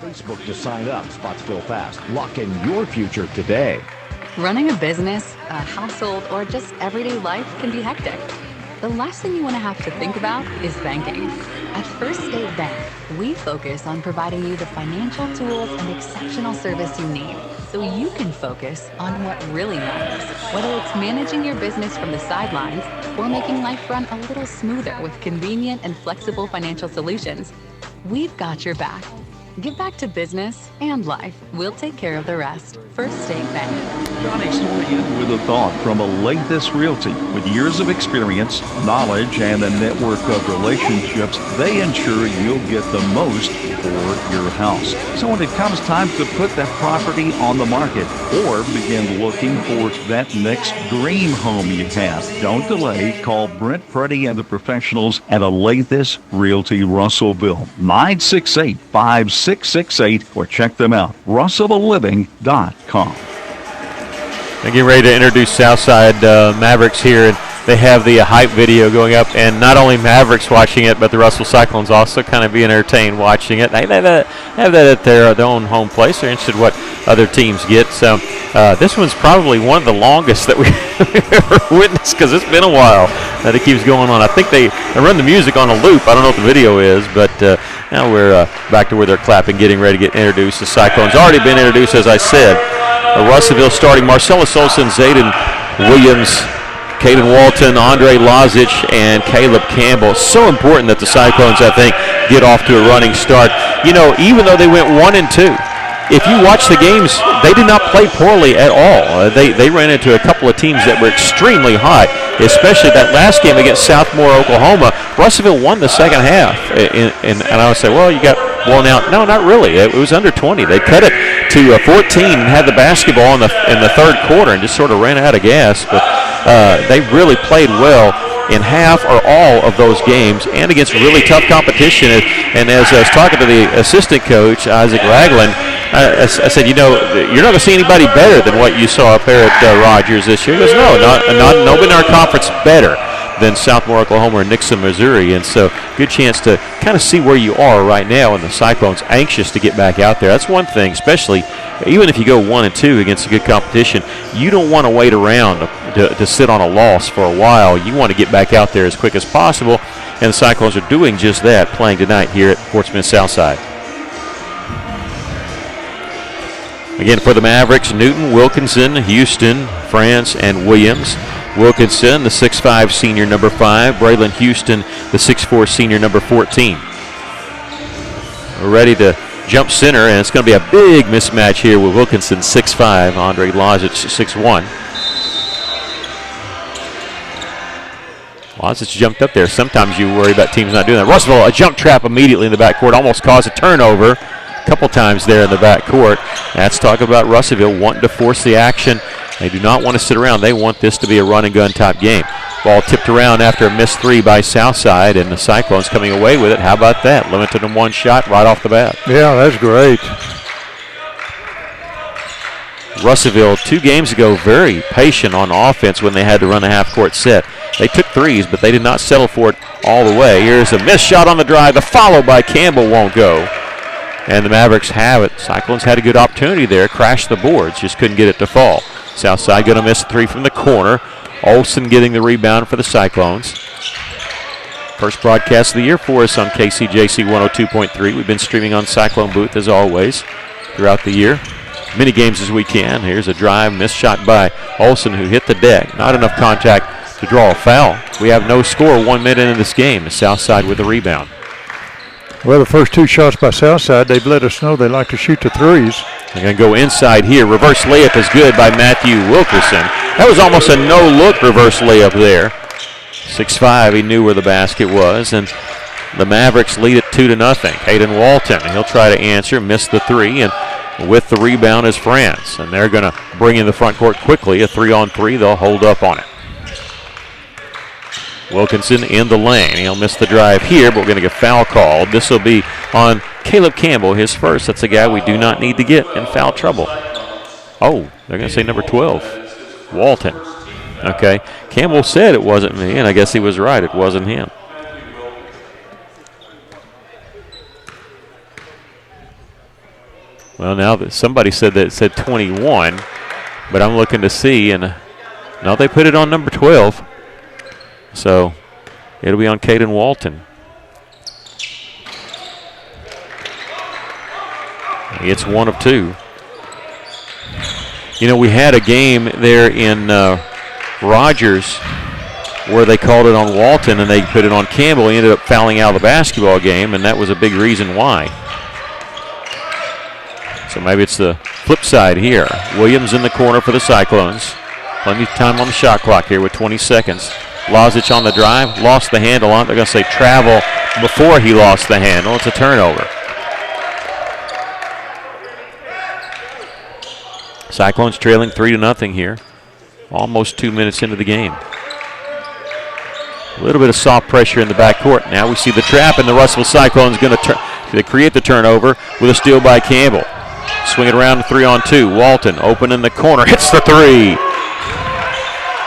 Facebook to sign up. Spots fill fast. Lock in your future today. Running a business, a household, or just everyday life can be hectic. The last thing you want to have to think about is banking. At First State Bank, we focus on providing you the financial tools and exceptional service you need so you can focus on what really matters, whether it's managing your business from the sidelines or making life run a little smoother with convenient and flexible financial solutions. We've got your back. Give back to business and life. We'll take care of the rest. First State Bank. Johnny Storian with a thought from Alathus Realty. With years of experience, knowledge, and a network of relationships, they ensure you'll get the most for your house. So when it comes time to put that property on the market or begin looking for that next dream home you have, don't delay. Call Brent Preddy and the professionals at Alathus Realty Russellville. 968-5668 or check them out. RussellvilleLiving.com. They're getting ready to introduce Southside Mavericks here, and they have the hype video going up, and not only Mavericks watching it, but the Russell Cyclones also kind of being entertained watching it. They have that at their own home place. They're interested in what other teams get. So this one's probably one of the longest that we've ever witnessed because it's been a while that it keeps going on. I think they run the music on a loop. I don't know what the video is, but now we're back to where they're clapping, getting ready to get introduced. The Cyclones already been introduced, as I said. Russellville starting Marcellus Olson, Zayden Williams, Caden Walton, Andre Lazic, and Caleb Campbell. So important that the Cyclones, I think, get off to a running start. You know, even though they went 1-2, if you watch the games, they did not play poorly at all. They ran into a couple of teams that were extremely hot, especially that last game against Southmore, Oklahoma. Russellville won the second half, and I would say, well, you got blown out. No, not really. It was under 20. They cut it to 14 and had the basketball in the third quarter and just sort of ran out of gas. But they really played well in half or all of those games and against really tough competition. And as I was talking to the assistant coach, Isaac Ragland, I said, you know, you're not going to see anybody better than what you saw up there at Rogers this year. He goes, no, nobody in our conference better than Southmore, Oklahoma, or Nixon, Missouri. And so good chance to kind of see where you are right now, and the Cyclones anxious to get back out there. That's one thing, especially even if you go 1-2 against a good competition, you don't want to wait around to sit on a loss for a while. You want to get back out there as quick as possible, and the Cyclones are doing just that, playing tonight here at Fort Smith Southside. Again, for the Mavericks, Newton, Wilkinson, Houston, France, and Williams. Wilkinson, the 6'5", senior, number 5. Braylon Houston, the 6'4", senior, number 14. We're ready to jump center, and it's going to be a big mismatch here with Wilkinson, 6'5", Andre Lazic, 6'1". Lazic jumped up there. Sometimes you worry about teams not doing that. Russellville, a jump trap immediately in the backcourt, almost caused a turnover. Couple times there in the backcourt. That's talking about Russellville wanting to force the action. They do not want to sit around. They want this to be a run-and-gun type game. Ball tipped around after a missed three by Southside, and the Cyclones coming away with it. How about that? Limited to one shot right off the bat. Yeah, that's great. Russellville, 2 games ago, very patient on offense when they had to run a half-court set. They took threes, but they did not settle for it all the way. Here's a missed shot on the drive. The follow by Campbell won't go. And the Mavericks have it. Cyclones had a good opportunity there, crashed the boards, just couldn't get it to fall. Southside going to miss a three from the corner. Olsen getting the rebound for the Cyclones. First broadcast of the year for us on KCJC 102.3. We've been streaming on Cyclone Booth as always throughout the year. Many games as we can. Here's a drive, missed shot by Olsen, who hit the deck. Not enough contact to draw a foul. We have no score 1 minute into this game. Southside with the rebound. Well, the first 2 shots by Southside, they've let us know they like to shoot the threes. They're going to go inside here. Reverse layup is good by Matthew Wilkerson. That was almost a no-look reverse layup there. 6'5", he knew where the basket was, and the Mavericks lead it 2-0. Caden Walton, he'll try to answer, missed the three, and with the rebound is France. And they're going to bring in the front court quickly. A 3-on-3, they'll hold up on it. Wilkinson in the lane. He'll miss the drive here, but we're going to get foul called. This will be on Caleb Campbell, his first. That's a guy we do not need to get in foul trouble. Oh, they're going to say number 12, Walton. Okay, Campbell said it wasn't me, and I guess he was right. It wasn't him. Well, now that somebody said that it said 21, but I'm looking to see, and no, they put it on number 12. So it'll be on Caden Walton. It's 1 of 2. You know, we had a game there in Rogers where they called it on Walton and they put it on Campbell. He ended up fouling out of the basketball game, and that was a big reason why. So maybe it's the flip side here. Williams in the corner for the Cyclones. Plenty of time on the shot clock here with 20 seconds. Lozic on the drive, lost the handle on. They're going to say travel before he lost the handle. It's a turnover. Cyclones trailing 3-0 here. Almost 2 minutes into the game. A little bit of soft pressure in the backcourt. Now we see the trap, and the Russellville Cyclones going to create the turnover with a steal by Campbell. Swing it around to 3-on-2. Walton open in the corner. Hits the three.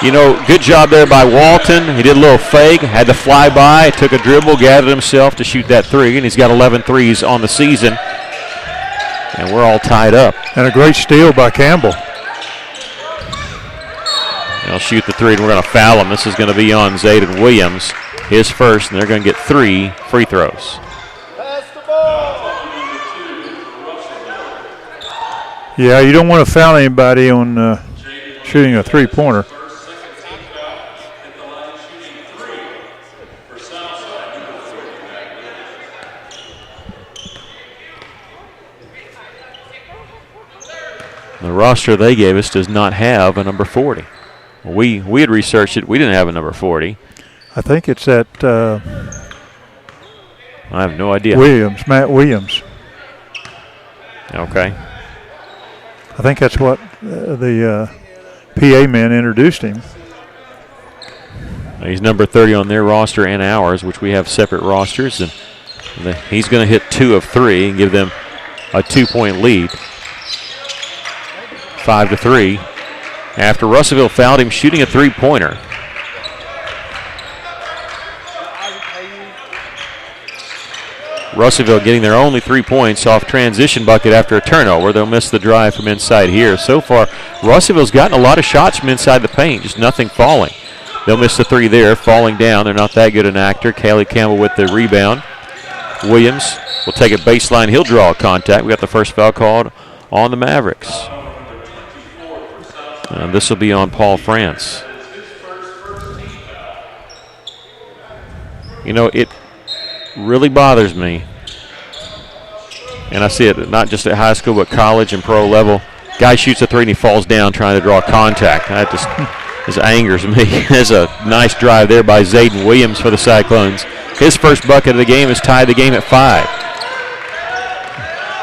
You know, good job there by Walton. He did a little fake, had to fly by, took a dribble, gathered himself to shoot that three, and he's got 11 threes on the season. And we're all tied up. And a great steal by Campbell. He'll shoot the three, and we're going to foul him. This is going to be on Zayden Williams, his first, and they're going to get 3 free throws. Yeah, you don't want to foul anybody on shooting a three-pointer. The roster they gave us does not have a number 40. We had researched it. We didn't have a number 40. I think it's at I have no idea. Matt Williams. Okay. I think that's what the PA man introduced him. He's number 30 on their roster and ours, which we have separate rosters. And he's going to hit 2 of 3 and give them a 2-point lead. 5-3. After Russellville fouled him shooting a three-pointer. Russellville getting their only 3 points off transition bucket after a turnover. They'll miss the drive from inside here. So far, Russellville's gotten a lot of shots from inside the paint, just nothing falling. They'll miss the 3 there, falling down. They're not that good an actor. Callie Campbell with the rebound. Williams will take it baseline. He'll draw a contact. We got the first foul called on the Mavericks. This will be on Paul France. You know, it really bothers me, and I see it not just at high school but college and pro level. Guy shoots a 3 and he falls down trying to draw contact. That just angers me. There's a nice drive there by Zayden Williams for the Cyclones. His first bucket of the game has tied the game at 5.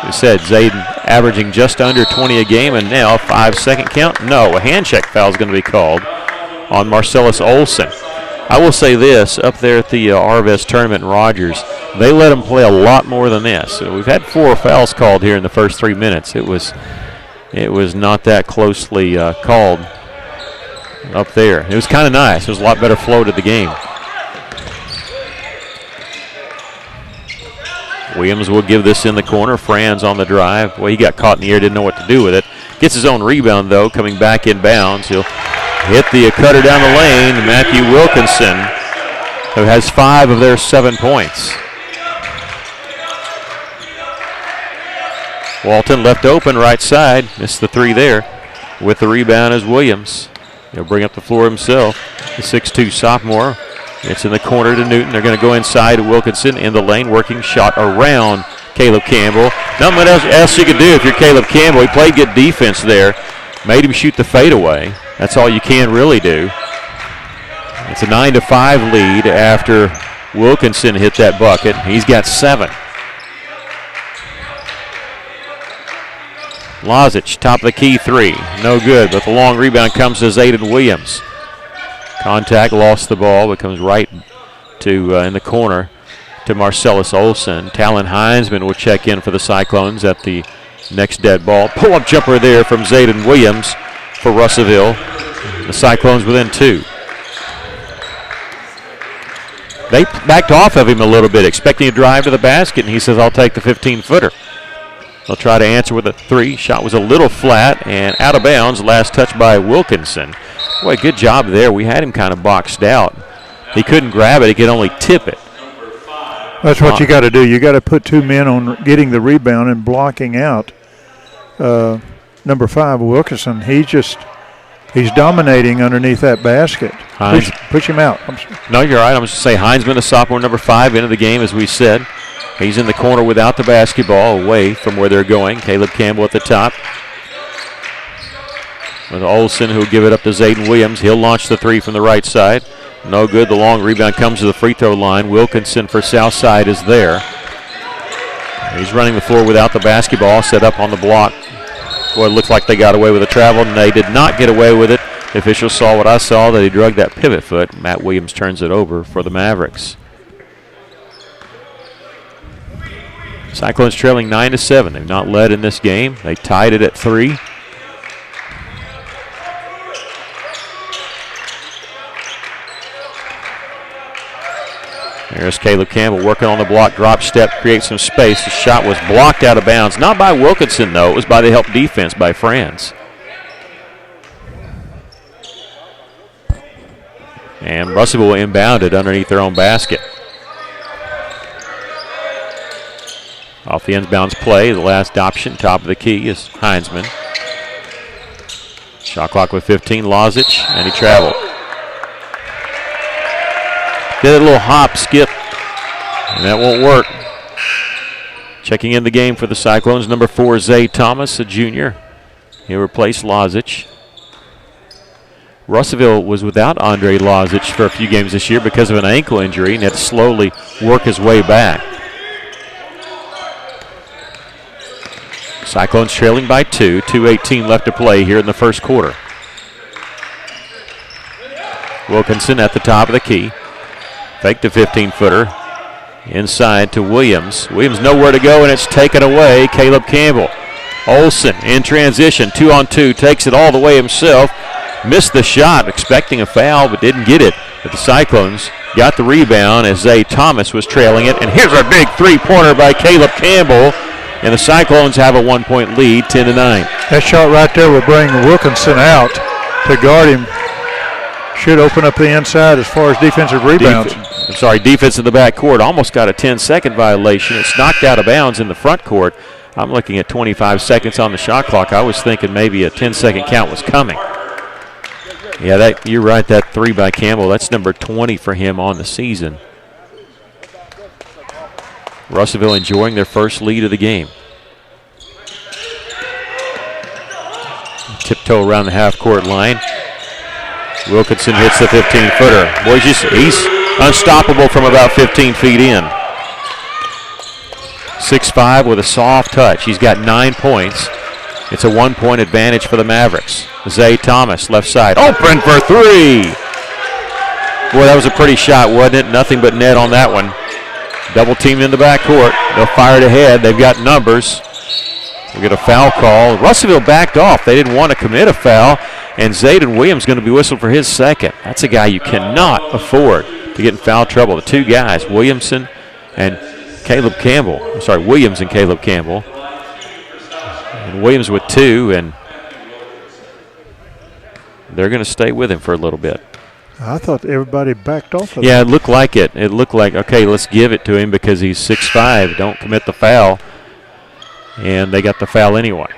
You said Zayden averaging just under 20 a game, and now 5-second count. No, a hand check foul is going to be called on Marcellus Olson. I will say this, up there at the RVS tournament in Rogers, they let him play a lot more than this. So we've had 4 fouls called here in the first 3 minutes. It was not that closely called up there. It was kind of nice. It was a lot better flow to the game. Williams will give this in the corner. Franz on the drive. Well, he got caught in the air, didn't know what to do with it. Gets his own rebound, though, coming back in bounds. He'll hit the cutter down the lane. Matthew Wilkinson, who has 5 of their 7 points. Walton left open right side. Missed the 3 there. With the rebound is Williams. He'll bring up the floor himself. The 6'2 sophomore. It's in the corner to Newton. They're going to go inside to Wilkinson in the lane. Working shot around Caleb Campbell. Not much else you could do if you're Caleb Campbell. He played good defense there. Made him shoot the fadeaway. That's all you can really do. It's a 9-5 lead after Wilkinson hit that bucket. He's got 7. Lozic, top of the key 3. No good, but the long rebound comes to Zayden Williams. Contact, lost the ball, but comes right to in the corner to Marcellus Olson. Talon Heinzman will check in for the Cyclones at the next dead ball. Pull-up jumper there from Zayden Williams for Russellville. The Cyclones within 2. They backed off of him a little bit, expecting a drive to the basket, and he says, I'll take the 15-footer. They'll try to answer with a 3. Shot was a little flat and out of bounds. Last touch by Wilkinson. Boy, good job there. We had him kind of boxed out. He couldn't grab it. He could only tip it. That's what you got to do. You got to put 2 men on getting the rebound and blocking out number 5, Wilkinson. He's dominating underneath that basket. Push him out. No, you're right. I'm just going to say Heinzman, a sophomore, number 5, into the game, as we said. He's in the corner without the basketball, away from where they're going. Caleb Campbell at the top. With Olsen, who'll give it up to Zayden Williams. He'll launch the 3 from the right side. No good. The long rebound comes to the free throw line. Wilkinson for Southside is there. He's running the floor without the basketball, set up on the block. Boy, it looked like they got away with the travel, and they did not get away with it. The officials saw what I saw, that he drug that pivot foot. Matt Williams turns it over for the Mavericks. Cyclones trailing 9-7. They've not led in this game. They tied it at 3. There's Caleb Campbell working on the block, drop step, creates some space. The shot was blocked out of bounds. Not by Wilkinson, though. It was by the help defense by Franz. And Russellville inbounded underneath their own basket. Off the inbounds play, the last option, top of the key, is Heinzman. Shot clock with 15, Lozic, and he traveled. Did a little hop, skip, and that won't work. Checking in the game for the Cyclones, number 4, Zay Thomas, a junior. He'll replace Lozic. Russellville was without Andre Lozic for a few games this year because of an ankle injury and had to slowly work his way back. Cyclones trailing by 2, 2:18 left to play here in the first quarter. Wilkinson at the top of the key. Fake the 15-footer. Inside to Williams. Williams nowhere to go, and it's taken away. Caleb Campbell. Olsen in transition, 2-on-2, takes it all the way himself. Missed the shot, expecting a foul, but didn't get it. But the Cyclones got the rebound as Zay Thomas was trailing it. And here's a big three-pointer by Caleb Campbell. And the Cyclones have a 1-point lead, 10-9. That shot right there will bring Wilkinson out to guard him. Should open up the inside as far as defensive rebounds. Defense in the back court. Almost got a 10-second violation. It's knocked out of bounds in the front court. I'm looking at 25 seconds on the shot clock. I was thinking maybe a 10-second count was coming. Yeah, you're right, that 3 by Campbell, that's number 20 for him on the season. Russellville enjoying their first lead of the game. Tiptoe around the half-court line. Wilkinson hits the 15-footer. Boy, he's unstoppable from about 15 feet in. 6'5" with a soft touch. He's got 9 points. It's a 1-point advantage for the Mavericks. Zay Thomas, left side, open for 3. Boy, that was a pretty shot, wasn't it? Nothing but net on that one. Double teamed in the backcourt. They'll fire it ahead. They've got numbers. We'll get a foul call. Russellville backed off. They didn't want to commit a foul. And Zayden Williams going to be whistled for his second. That's a guy you cannot afford to get in foul trouble. The 2 guys, Williams and Caleb Campbell. Williams and Caleb Campbell. And Williams with 2, and they're going to stay with him for a little bit. I thought everybody backed off of it looked like it. It looked like, okay, let's give it to him because he's 6'5". Don't commit the foul. And they got the foul anyway.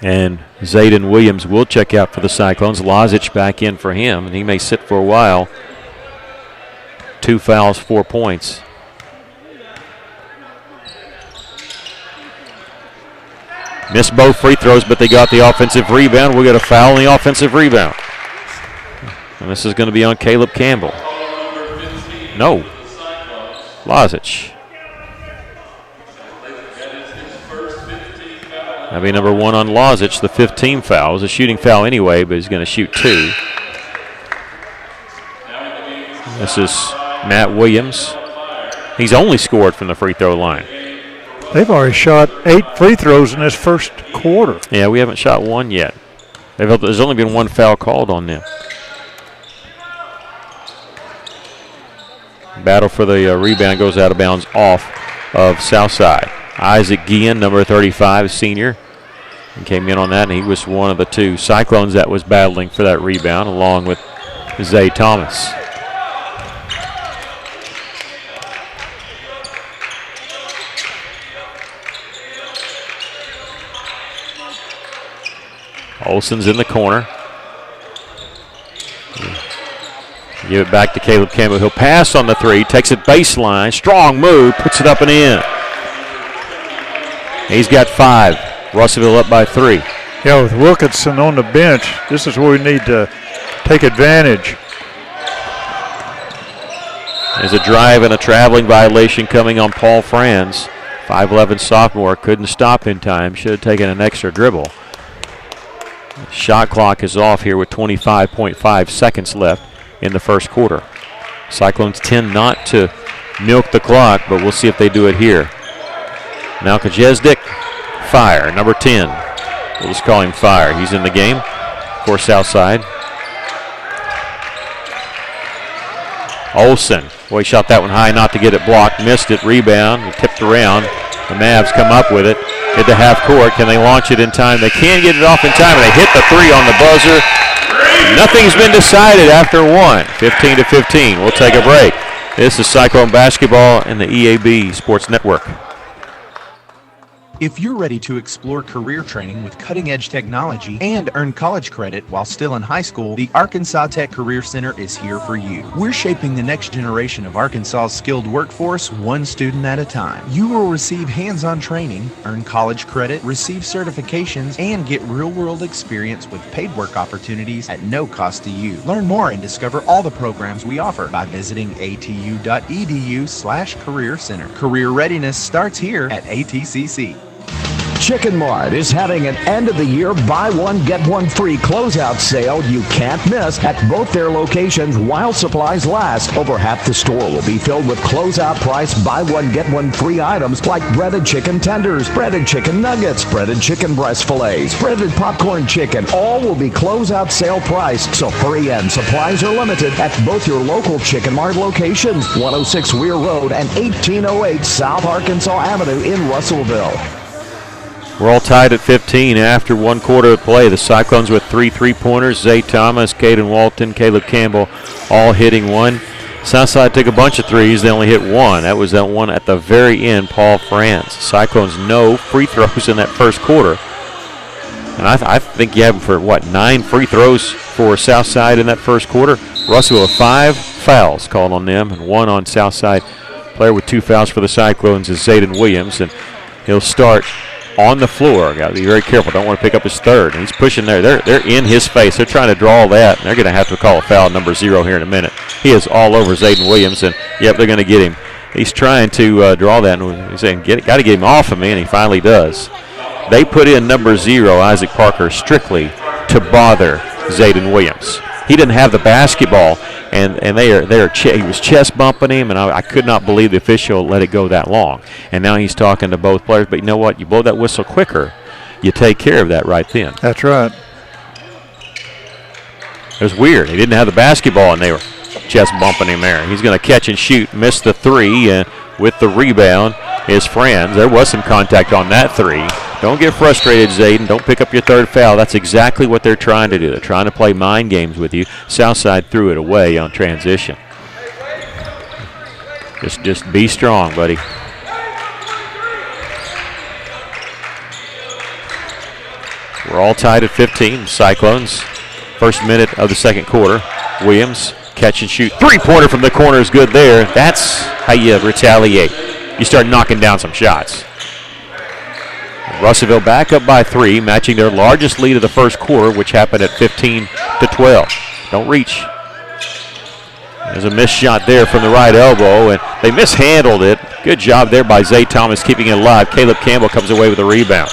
And Zayden Williams will check out for the Cyclones. Lozic back in for him, and he may sit for a while. 2 fouls, 4 points. Missed both free throws, but they got the offensive rebound. We'll get a foul on the offensive rebound. And this is going to be on Caleb Campbell. No. Lozic. That'll be number 1 on Lozic, the 15 foul. It was a shooting foul anyway, but he's going to shoot 2. This is Matt Williams. He's only scored from the free throw line. They've already shot 8 free throws in this first quarter. Yeah, we haven't shot 1 yet. There's only been 1 foul called on them. Battle for the rebound goes out of bounds off of Southside. Isaac Guillen, number 35, senior, and came in on that, and he was one of the two Cyclones that was battling for that rebound, along with Zay Thomas. Olsen's in the corner. Give it back to Caleb Campbell. He'll pass on the three, takes it baseline, strong move, puts it up and in. He's got 5. Russellville up by 3. Yeah, with Wilkinson on the bench, this is where we need to take advantage. There's a drive and a traveling violation coming on Paul Franz. 5'11 sophomore, couldn't stop in time, should have taken an extra dribble. Shot clock is off here with 25.5 seconds left in the first quarter. Cyclones tend not to milk the clock, but we'll see if they do it here. Now Kajesdik, fire, number 10. We'll just call him Fire. He's in the game for Southside. Olsen, boy, he shot that one high, not to get it blocked, missed it, rebound, tipped around. The Mavs come up with it, hit the half court. Can they launch it in time? They can get it off in time, and they hit the 3 on the buzzer. Nothing's been decided after 1, 15-15. We'll take a break. This is Cyclone Basketball and the EAB Sports Network. If you're ready to explore career training with cutting-edge technology and earn college credit while still in high school, the Arkansas Tech Career Center is here for you. We're shaping the next generation of Arkansas's skilled workforce, one student at a time. You will receive hands-on training, earn college credit, receive certifications, and get real-world experience with paid work opportunities at no cost to you. Learn more and discover all the programs we offer by visiting atu.edu/career center. Career readiness starts here at ATCC. Chicken Mart is having an end-of-the-year buy-one-get-one-free closeout sale you can't miss at both their locations while supplies last. Over half the store will be filled with closeout price buy-one-get-one-free items like breaded chicken tenders, breaded chicken nuggets, breaded chicken breast fillets, breaded popcorn chicken. All will be closeout sale price, so hurry in. Supplies are limited at both your local Chicken Mart locations, 106 Weir Road and 1808 South Arkansas Avenue in Russellville. We're all tied at 15 after 1 quarter of play. The Cyclones with 3 3-pointers. Zay Thomas, Caden Walton, Caleb Campbell all hitting one. Southside took a bunch of threes. They only hit one. That was that one at the very end, Paul Franz. Cyclones no free throws in that first quarter. And I think you have them for, 9 free throws for Southside in that first quarter. Russell with 5 fouls called on them and 1 on Southside. Player with 2 fouls for the Cyclones is Zayden Williams, and he'll start on the floor. Got to be very careful. Don't want to pick up his third. And he's pushing there. They're in his face. They're trying to draw that. And they're going to have to call a foul number 0 here in a minute. He is all over Zayden Williams, and yep, they're going to get him. He's trying to draw that, and he's saying, got to get him off of me, and he finally does. They put in number 0, Isaac Parker, strictly to bother Zayden Williams. He didn't have the basketball, and he was chest bumping him, and I could not believe the official let it go that long. And now he's talking to both players. But you know what? You blow that whistle quicker, you take care of that right then. That's right. It was weird. He didn't have the basketball, and they were chest bumping him there. He's going to catch and shoot, miss the 3, and with the rebound, his friends. There was some contact on that 3. Don't get frustrated, Zayden. Don't pick up your third foul. That's exactly what they're trying to do. They're trying to play mind games with you. Southside threw it away on transition. Just be strong, buddy. We're all tied at 15. Cyclones, first minute of the second quarter. Williams, catch and shoot. 3-pointer from the corner is good there. That's how you retaliate. You start knocking down some shots. Russellville back up by 3, matching their largest lead of the first quarter, which happened at 15-12. Don't reach. There's a missed shot there from the right elbow, and they mishandled it. Good job there by Zay Thomas keeping it alive. Caleb Campbell comes away with a rebound.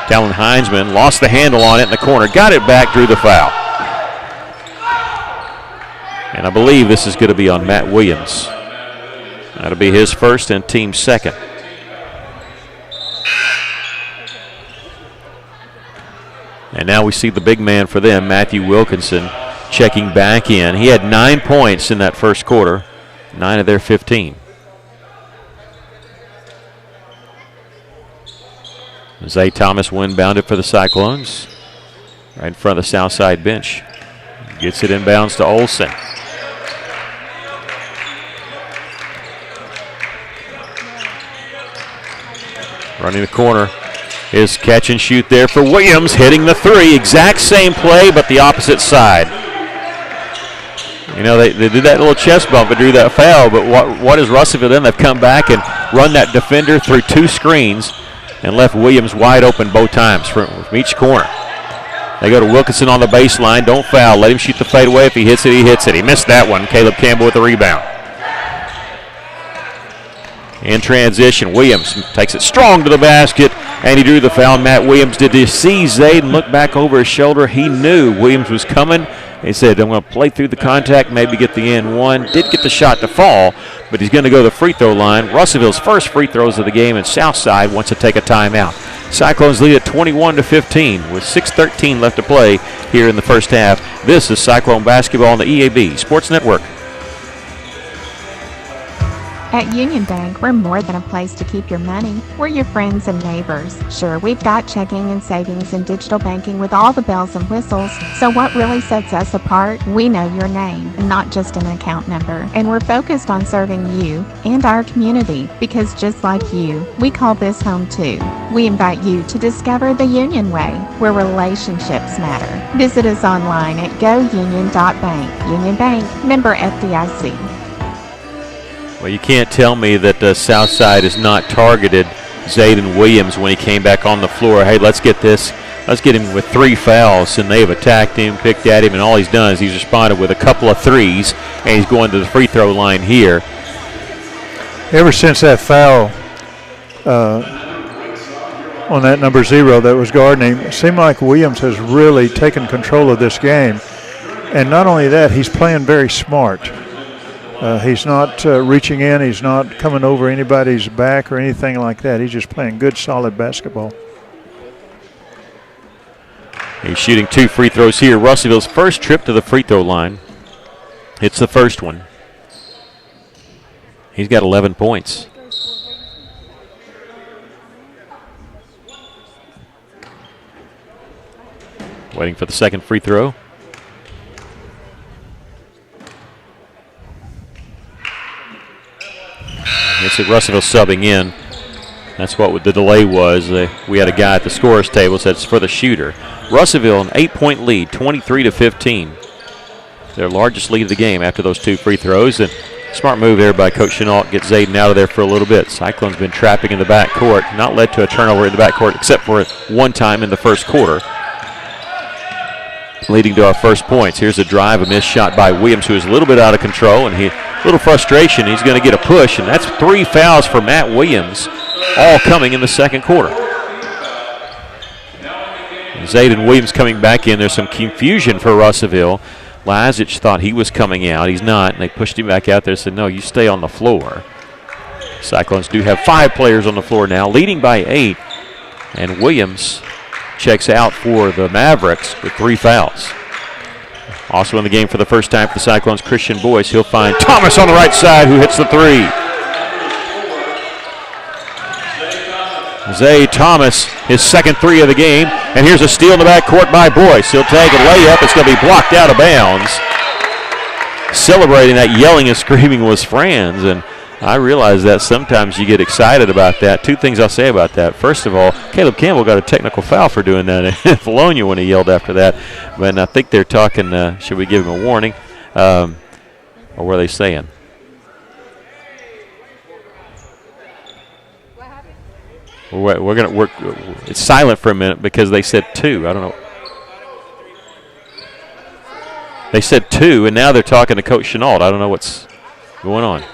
Talon Heinzman lost the handle on it in the corner, got it back, drew the foul. And I believe this is going to be on Matt Williams. That'll be his first and team second. And now we see the big man for them, Matthew Wilkinson, checking back in. He had 9 points in that first quarter, 9 of their 15. Zay Thomas windbounded for the Cyclones. Right in front of the Southside bench. Gets it inbounds to Olsen. Running the corner is catch and shoot there for Williams, hitting the three. Exact same play, but the opposite side. You know, they did that little chest bump and drew that foul, but what is Russellville done? They've come back and run that defender through two screens and left Williams wide open both times from each corner. They go to Wilkinson on the baseline. Don't foul. Let him shoot the fadeaway. If he hits it, he hits it. He missed that one. Caleb Campbell with the rebound. In transition, Williams takes it strong to the basket, and he drew the foul. Matt Williams, did he see Zayd and look back over his shoulder? He knew Williams was coming. He said, I'm going to play through the contact, maybe get the end one. Did get the shot to fall, but he's going to go to the free throw line. Russellville's first free throws of the game, and Southside wants to take a timeout. Cyclones lead at 21-15 with 6:13 left to play here in the first half. This is Cyclone basketball on the EAB Sports Network. At Union Bank, we're more than a place to keep your money. We're your friends and neighbors. Sure, we've got checking and savings and digital banking with all the bells and whistles. So what really sets us apart? We know your name, not just an account number. And we're focused on serving you and our community because just like you, we call this home too. We invite you to discover the Union Way, where relationships matter. Visit us online at gounion.bank. Union Bank, member FDIC. Well, you can't tell me that Southside has not targeted Zayden Williams when he came back on the floor. Hey, let's get this. Let's get him with 3 fouls, and they've attacked him, picked at him, and all he's done is he's responded with a couple of threes, and he's going to the free throw line here. Ever since that foul on that number 0 that was guarding him, it seemed like Williams has really taken control of this game. And not only that, he's playing very smart. He's not reaching in. He's not coming over anybody's back or anything like that. He's just playing good, solid basketball. He's shooting 2 free throws here. Russellville's first trip to the free throw line. It's the first one. He's got 11 points. Waiting for the second free throw. It's at Russellville subbing in. That's what the delay was. We had a guy at the scorer's table said it's for the shooter. Russellville an 8-point lead, 23-15. Their largest lead of the game after those 2 free throws. And smart move there by Coach Chenault. Get Zayden out of there for a little bit. Cyclones been trapping in the backcourt. Not led to a turnover in the backcourt except for one time in the first quarter. Leading to our first points. Here's a drive, a missed shot by Williams, who is a little bit out of control, and a little frustration. He's going to get a push, and that's 3 fouls for Matt Williams, all coming in the second quarter. Zayden Williams coming back in. There's some confusion for Russellville. Lazic thought he was coming out. He's not, and they pushed him back out there and said, no, you stay on the floor. Cyclones do have 5 players on the floor now, leading by 8, and Williams checks out for the Mavericks with 3 fouls. Also in the game for the first time for the Cyclones, Christian Boyce. He'll find Thomas on the right side, who hits the 3. Zay Thomas, his second 3 of the game, and here's a steal in the backcourt by Boyce. He'll take a layup. It's going to be blocked out of bounds. Celebrating that, yelling and screaming was Franz, and I realize that sometimes you get excited about that. 2 things I'll say about that. First of all, Caleb Campbell got a technical foul for doing that in Bologna when he yelled after that. But I think they're talking, should we give him a warning? Or what are they saying? We're going to work. It's silent for a minute because they said 2. I don't know. They said 2, and now they're talking to Coach Chenault. I don't know what's going on.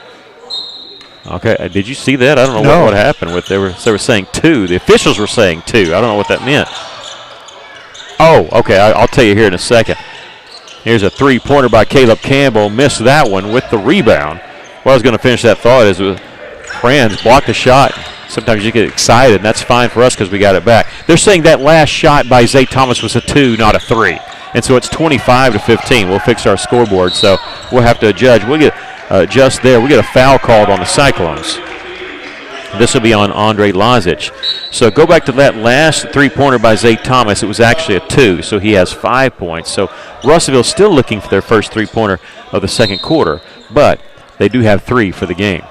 Okay, did you see that? I don't know what happened with they were saying 2. The officials were saying 2. I don't know what that meant. Oh, okay, I'll tell you here in a second. Here's a 3-pointer by Caleb Campbell. Missed that one with the rebound. Well, I was going to finish that thought is Franz blocked a shot. Sometimes you get excited, and that's fine for us because we got it back. They're saying that last shot by Zay Thomas was a 2, not a 3. And so it's 25-15. We'll fix our scoreboard, so we'll have to adjust. We'll get just there. We get a foul called on the Cyclones. This will be on Andre Lazic. So go back to that last three-pointer by Zay Thomas. It was actually a 2, so he has 5 points. So Russellville's still looking for their first three-pointer of the second quarter, but they do have 3 for the game.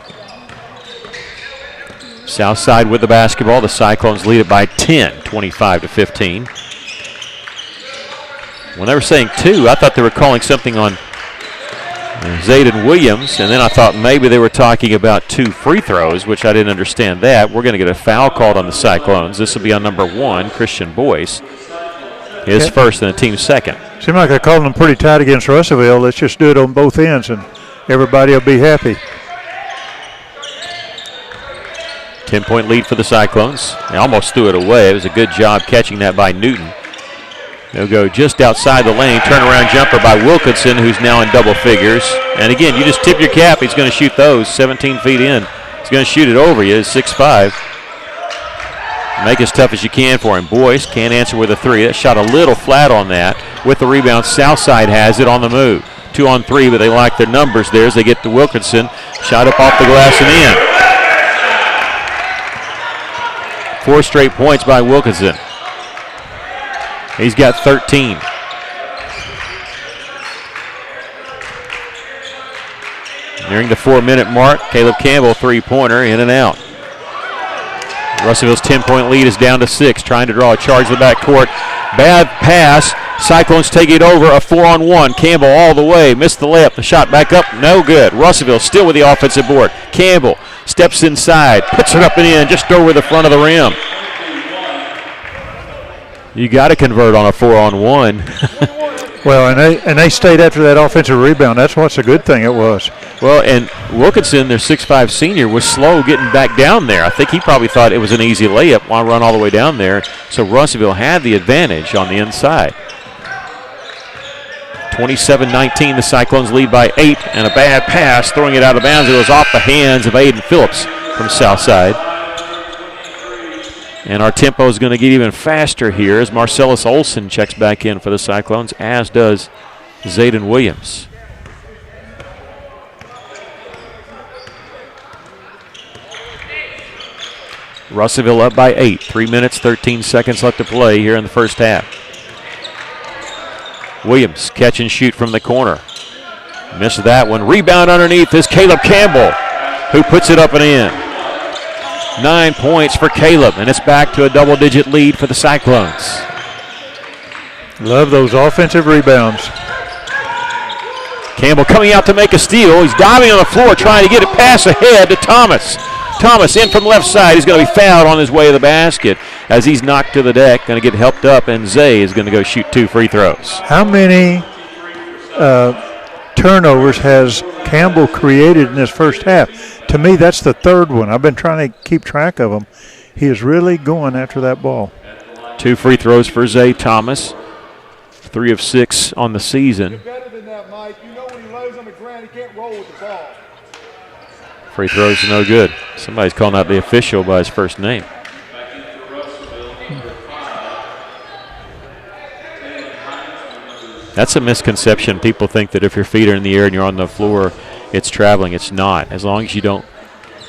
Southside with the basketball. The Cyclones lead it by 10, 25-15. When they were saying 2, I thought they were calling something on Zayden Williams, and then I thought maybe they were talking about 2 free throws, which I didn't understand that. We're going to get a foul called on the Cyclones. This will be on number 1, Christian Boyce. His first and the team's second. Seemed like I called them pretty tight against Russellville. Let's just do it on both ends, and everybody will be happy. 10-point lead for the Cyclones. They almost threw it away. It was a good job catching that by Newton. They'll go just outside the lane. Turnaround jumper by Wilkinson, who's now in double figures. And again, you just tip your cap. He's going to shoot those 17 feet in. He's going to shoot it over you. He's 6'5". Make it as tough as you can for him. Boyce can't answer with a 3. That shot a little flat on that. With the rebound, Southside has it on the move. 2 on 3, but they like their numbers there as they get to Wilkinson. Shot up off the glass and in. 4 straight points by Wilkinson. He's got 13. Nearing the 4-minute mark, Caleb Campbell, three-pointer, in and out. Russellville's 10-point lead is down to 6, trying to draw a charge to the backcourt. Bad pass. Cyclones take it over, a 4-on-1. Campbell all the way, missed the layup. The shot back up, no good. Russellville still with the offensive board. Campbell steps inside, puts it up and in, just over the front of the rim. You got to convert on a 4-on-1. Well, and they stayed after that offensive rebound. That's what's a good thing it was. Well, and Wilkinson, their 6'5" senior, was slow getting back down there. I think he probably thought it was an easy layup. Why run all the way down there? So Russellville had the advantage on the inside. 27-19, the Cyclones lead by 8, and a bad pass, throwing it out of bounds. It was off the hands of Aiden Phillips from Southside. And our tempo is going to get even faster here as Marcellus Olson checks back in for the Cyclones, as does Zayden Williams. Russellville up by 8. 3 minutes, 13 seconds left to play here in the first half. Williams catch and shoot from the corner. Missed that one. Rebound underneath is Caleb Campbell, who puts it up and in. 9 points for Caleb, and it's back to a double-digit lead for the Cyclones. Love those offensive rebounds. Campbell coming out to make a steal. He's diving on the floor trying to get it pass ahead to Thomas. Thomas in from left side. He's going to be fouled on his way to the basket as he's knocked to the deck. Going to get helped up, and Zay is going to go shoot 2 free throws. How many turnovers has Campbell created in this first half? To me, that's the 3rd one. I've been trying to keep track of them. He is really going after that ball. 2 free throws for Zay Thomas. 3 of 6 on the season. Free throws are no good. Somebody's calling out the official by his first name. That's a misconception. People think that if your feet are in the air and you're on the floor, it's traveling. It's not. As long as you don't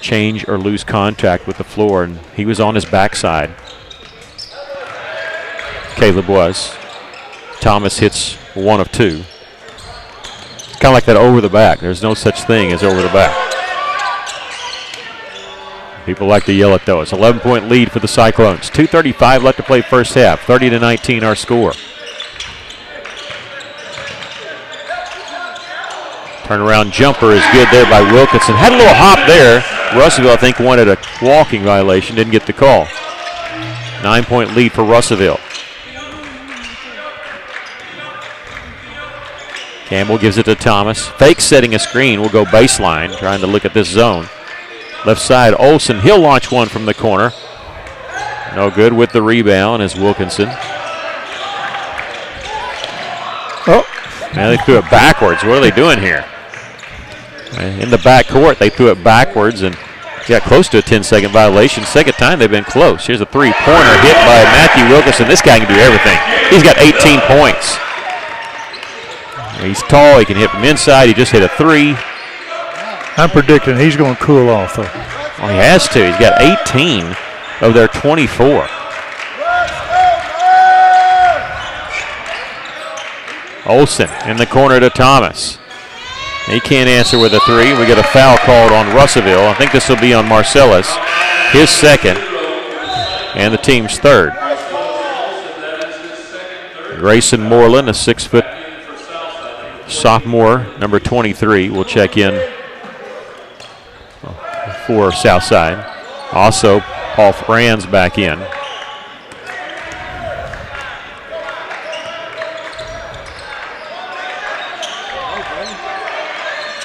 change or lose contact with the floor. And he was on his backside. Caleb was. Thomas hits 1 of 2. It's kind of like that over the back. There's no such thing as over the back. People like to yell it, though. It's 11-point lead for the Cyclones. 2:35 left to play first half. 30-19 our score. Turnaround jumper is good there by Wilkinson. Had a little hop there. Russellville, I think, wanted a walking violation. Didn't get the call. 9-point lead for Russellville. Campbell gives it to Thomas. Fake setting a screen. Will go baseline, trying to look at this zone. Left side, Olsen. He'll launch one from the corner. No good with the rebound is Wilkinson. Oh. Now they threw it backwards. What are they doing here? In the backcourt, they threw it backwards and got close to a 10-second violation. Second time they've been close. Here's a three-pointer hit by Matthew Wilkinson. This guy can do everything. He's got 18 points. He's tall. He can hit from inside. He just hit a 3. I'm predicting he's going to cool off, though. Well, he has to. He's got 18 of their 24. Olsen in the corner to Thomas. He can't answer with a three. We get a foul called on Russellville. I think this will be on Marcellus, his second, and the team's third. Grayson Moreland, a 6-foot sophomore, number 23, will check in for Southside. Also, Paul Franz back in.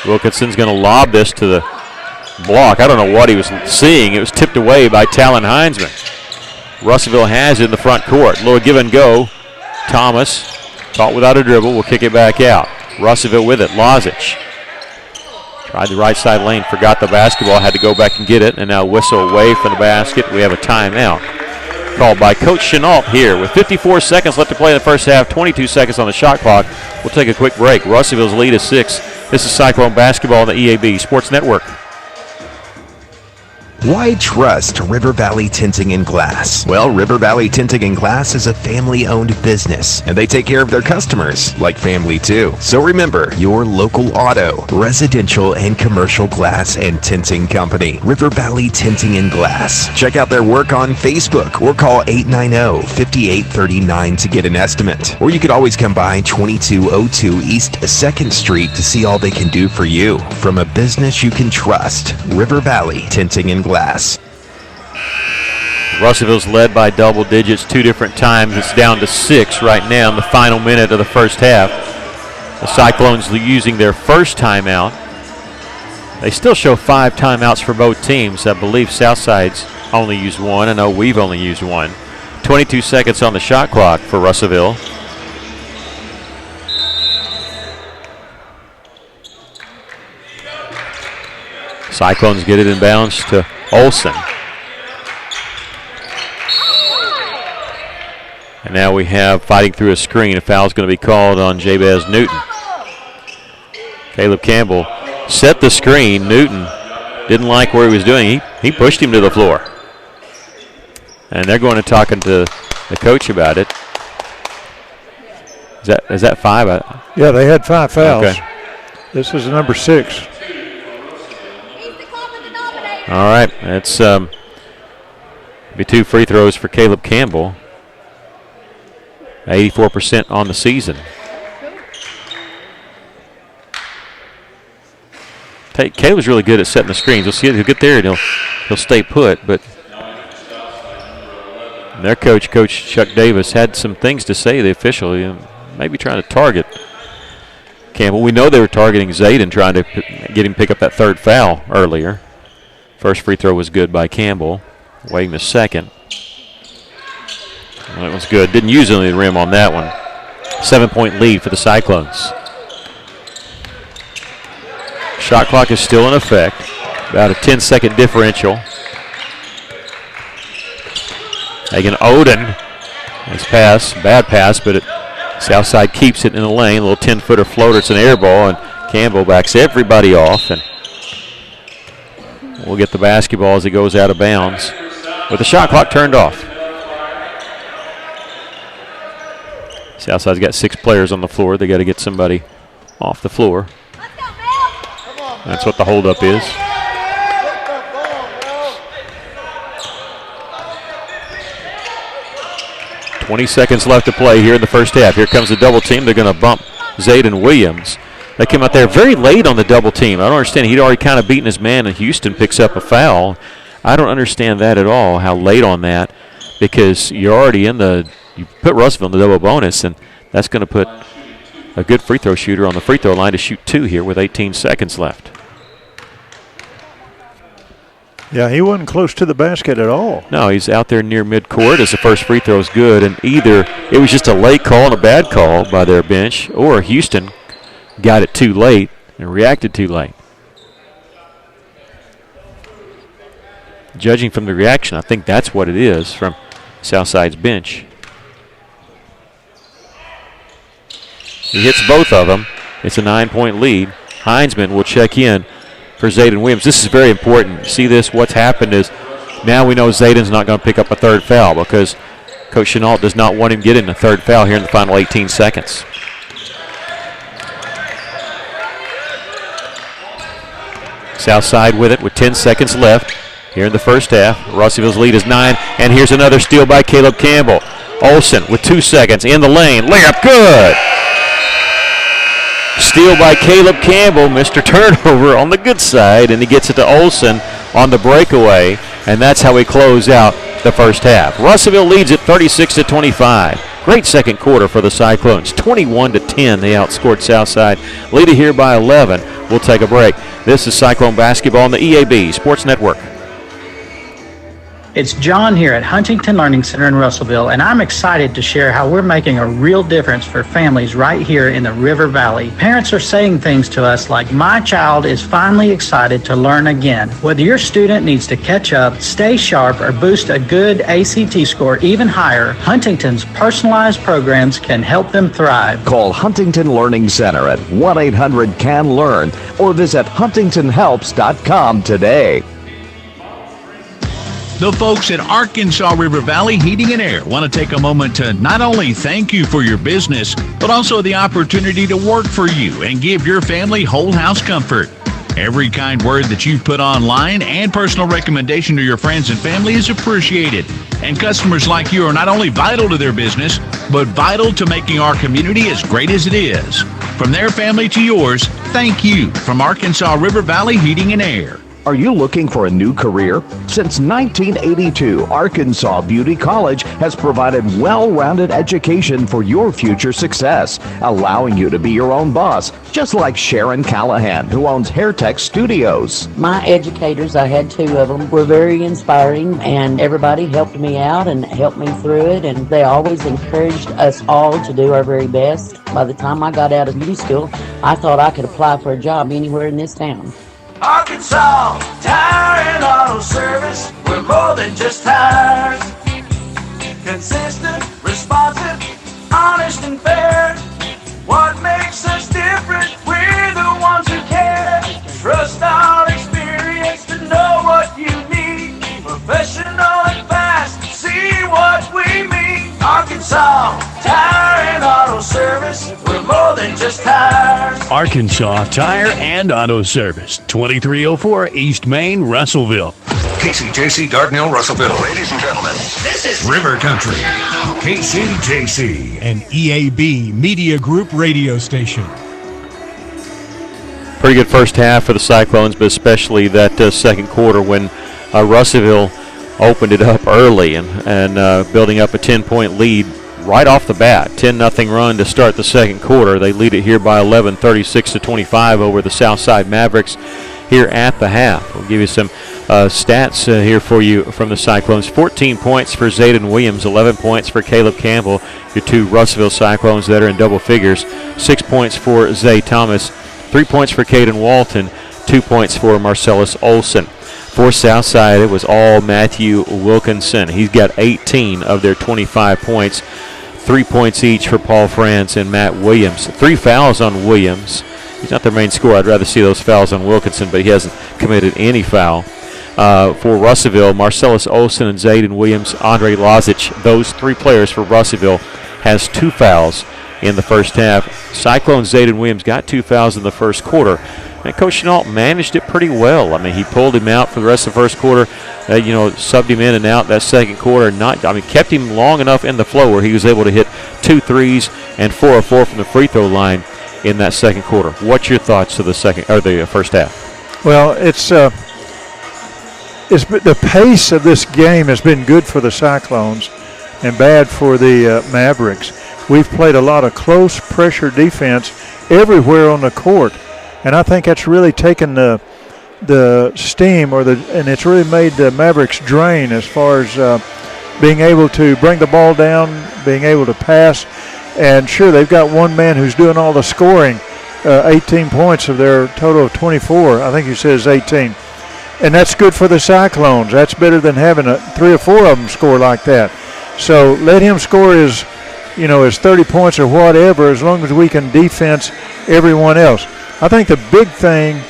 Wilkinson's going to lob this to the block. I don't know what he was seeing. It was tipped away by Talon Heinzman. Russellville has it in the front court. Little give and go. Thomas, caught without a dribble, will kick it back out. Russellville with it. Lozic tried the right side lane, forgot the basketball, had to go back and get it, and now whistle away from the basket. We have a timeout called by Coach Chenault here. With 54 seconds left to play in the first half, 22 seconds on the shot clock. We'll take a quick break. Russellville's lead is 6. This is Cyclone Basketball on the EAB Sports Network. Why trust River Valley Tinting and Glass? Well, River Valley Tinting and Glass is a family-owned business, and they take care of their customers like family too. So remember, your local auto, residential, and commercial glass and tinting company, River Valley Tinting and Glass. Check out their work on Facebook or call 890-5839 to get an estimate. Or you could always come by 2202 East 2nd Street to see all they can do for you. From a business you can trust, River Valley Tinting and Glass. Russellville's led by double digits 2 different times. It's down to 6 right now in the final minute of the first half. The Cyclones using their first timeout. They still show 5 timeouts for both teams. I believe Southside's only used 1. I know we've only used 1. 22 seconds on the shot clock for Russellville. Cyclones get it in bounds to Olsen. And now we have fighting through a screen. A foul's going to be called on Jabez Newton. Caleb Campbell set the screen. Newton didn't like where he was doing. He pushed him to the floor. And they're going to talking to the coach about it. Is that 5? Yeah, they had 5 fouls. Okay. This is number 6. All right, that's be 2 free throws for Caleb Campbell. 84% on the season. Caleb's really good at setting the screens. You'll see it. He'll get there and he'll stay put. But their coach, Coach Chuck Davis, had some things to say to the official. Maybe trying to target Campbell. We know they were targeting Zayden, trying to get him to pick up that 3rd foul earlier. First free throw was good by Campbell. Waiting the second. That was good. Didn't use any of the rim on that one. 7-point lead for the Cyclones. Shot clock is still in effect. About a 10-second differential. Hagan Oden. Nice pass. Bad pass, but Southside keeps it in the lane. A little 10-footer floater. It's an air ball, and Campbell backs everybody off. And we'll get the basketball as it goes out of bounds with the shot clock turned off. Southside's got 6 players on the floor. They got to get somebody off the floor. That's what the holdup is. .20 seconds left to play here in the first half. Here comes the double team. They're going to bump Zayden Williams. They came out there very late on the double team. I don't understand. He'd already kind of beaten his man, and Houston picks up a foul. I don't understand that at all, how late on that, because you're already you put Russellville in the double bonus, and that's going to put a good free throw shooter on the free throw line to shoot 2 here with 18 seconds left. Yeah, he wasn't close to the basket at all. No, he's out there near midcourt as the first free throw is good, and either it was just a late call and a bad call by their bench, or Houston got it too late and reacted too late. Judging from the reaction, I think that's what it is from Southside's bench. He hits both of them. It's a 9-point lead. Heinzman will check in for Zayden Williams. This is very important. See this? What's happened is now we know Zayden's not going to pick up a third foul because Coach Chenault does not want him getting a third foul here in the final 18 seconds. Southside with it with 10 seconds left here in the first half. Russellville's lead is 9, and here's another steal by Caleb Campbell. Olsen with 2 seconds in the lane. Layup good. Steal by Caleb Campbell. Mr. Turnover on the good side, and he gets it to Olsen on the breakaway, and that's how we close out the first half. Russellville leads at 36-25. Great second quarter for the Cyclones. 21-10, they outscored Southside. Lead it here by 11. We'll take a break. This is Cyclone basketball on the EAB Sports Network. It's John here at Huntington Learning Center in Russellville, and I'm excited to share how we're making a real difference for families right here in the River Valley. Parents are saying things to us like, my child is finally excited to learn again. Whether your student needs to catch up, stay sharp, or boost a good ACT score even higher, Huntington's personalized programs can help them thrive. Call Huntington Learning Center at 1-800-CAN-LEARN or visit huntingtonhelps.com today. The folks at Arkansas River Valley Heating and Air want to take a moment to not only thank you for your business, but also the opportunity to work for you and give your family whole house comfort. Every kind word that you've put online and personal recommendation to your friends and family is appreciated. And customers like you are not only vital to their business, but vital to making our community as great as it is. From their family to yours, thank you from Arkansas River Valley Heating and Air. Are you looking for a new career? Since 1982, Arkansas Beauty College has provided well-rounded education for your future success, allowing you to be your own boss, just like Sharon Callahan, who owns HairTech Studios. My educators, I had 2 of them, were very inspiring, and everybody helped me out and helped me through it, and they always encouraged us all to do our very best. By the time I got out of beauty school, I thought I could apply for a job anywhere in this town. Arkansas Tire and Auto Service, we're more than just tires. Consistent, responsive, honest and fair. What makes us different? We're the ones who care. Trust our experience to know what you need. Professional and fast, see what we mean. Arkansas Tire and Auto Service, we're more than just tires. Arkansas Tire and Auto Service, 2304 East Main, Russellville. KCJC Dardanelle, Russellville. Ladies and gentlemen, this is River Country. KCJC. An EAB Media Group radio station. Pretty good first half for the Cyclones, but especially that second quarter when Russellville opened it up early and building up a 10-point lead right off the bat. 10-0 run to start the second quarter. They lead it here by 11, 36-25 over the Southside Mavericks here at the half. We'll give you some stats here for you from the Cyclones. 14 points for Zayden Williams, 11 points for Caleb Campbell, your 2 Russellville Cyclones that are in double figures. 6 points for Zay Thomas, 3 points for Caden Walton, 2 points for Marcellus Olsen. For Southside, it was all Matthew Wilkinson. He's got 18 of their 25 points. 3 points each for Paul France and Matt Williams. 3 fouls on Williams. He's not their main scorer. I'd rather see those fouls on Wilkinson, but he hasn't committed any foul. For Russellville, Marcellus Olsen and Zayden Williams, Andre Lozic, those 3 players for Russellville, has 2 fouls in the first half. Cyclone Zayden Williams got 2 fouls in the first quarter. And Coach Chenault managed it pretty well. I mean, he pulled him out for the rest of the first quarter, subbed him in and out that second quarter. Kept him long enough in the flow where he was able to hit 2 threes and 4 of 4 from the free throw line in that second quarter. What's your thoughts to the first half? Well, the pace of this game has been good for the Cyclones and bad for the Mavericks. We've played a lot of close pressure defense everywhere on the court. And I think that's really taken the steam, and it's really made the Mavericks drain as far as being able to bring the ball down, being able to pass. And sure, they've got one man who's doing all the scoring, 18 points of their total of 24. I think you said it's 18. And that's good for the Cyclones. That's better than having 3 or 4 of them score like that. So let him score his 30 points or whatever, as long as we can defense everyone else. I think the big thing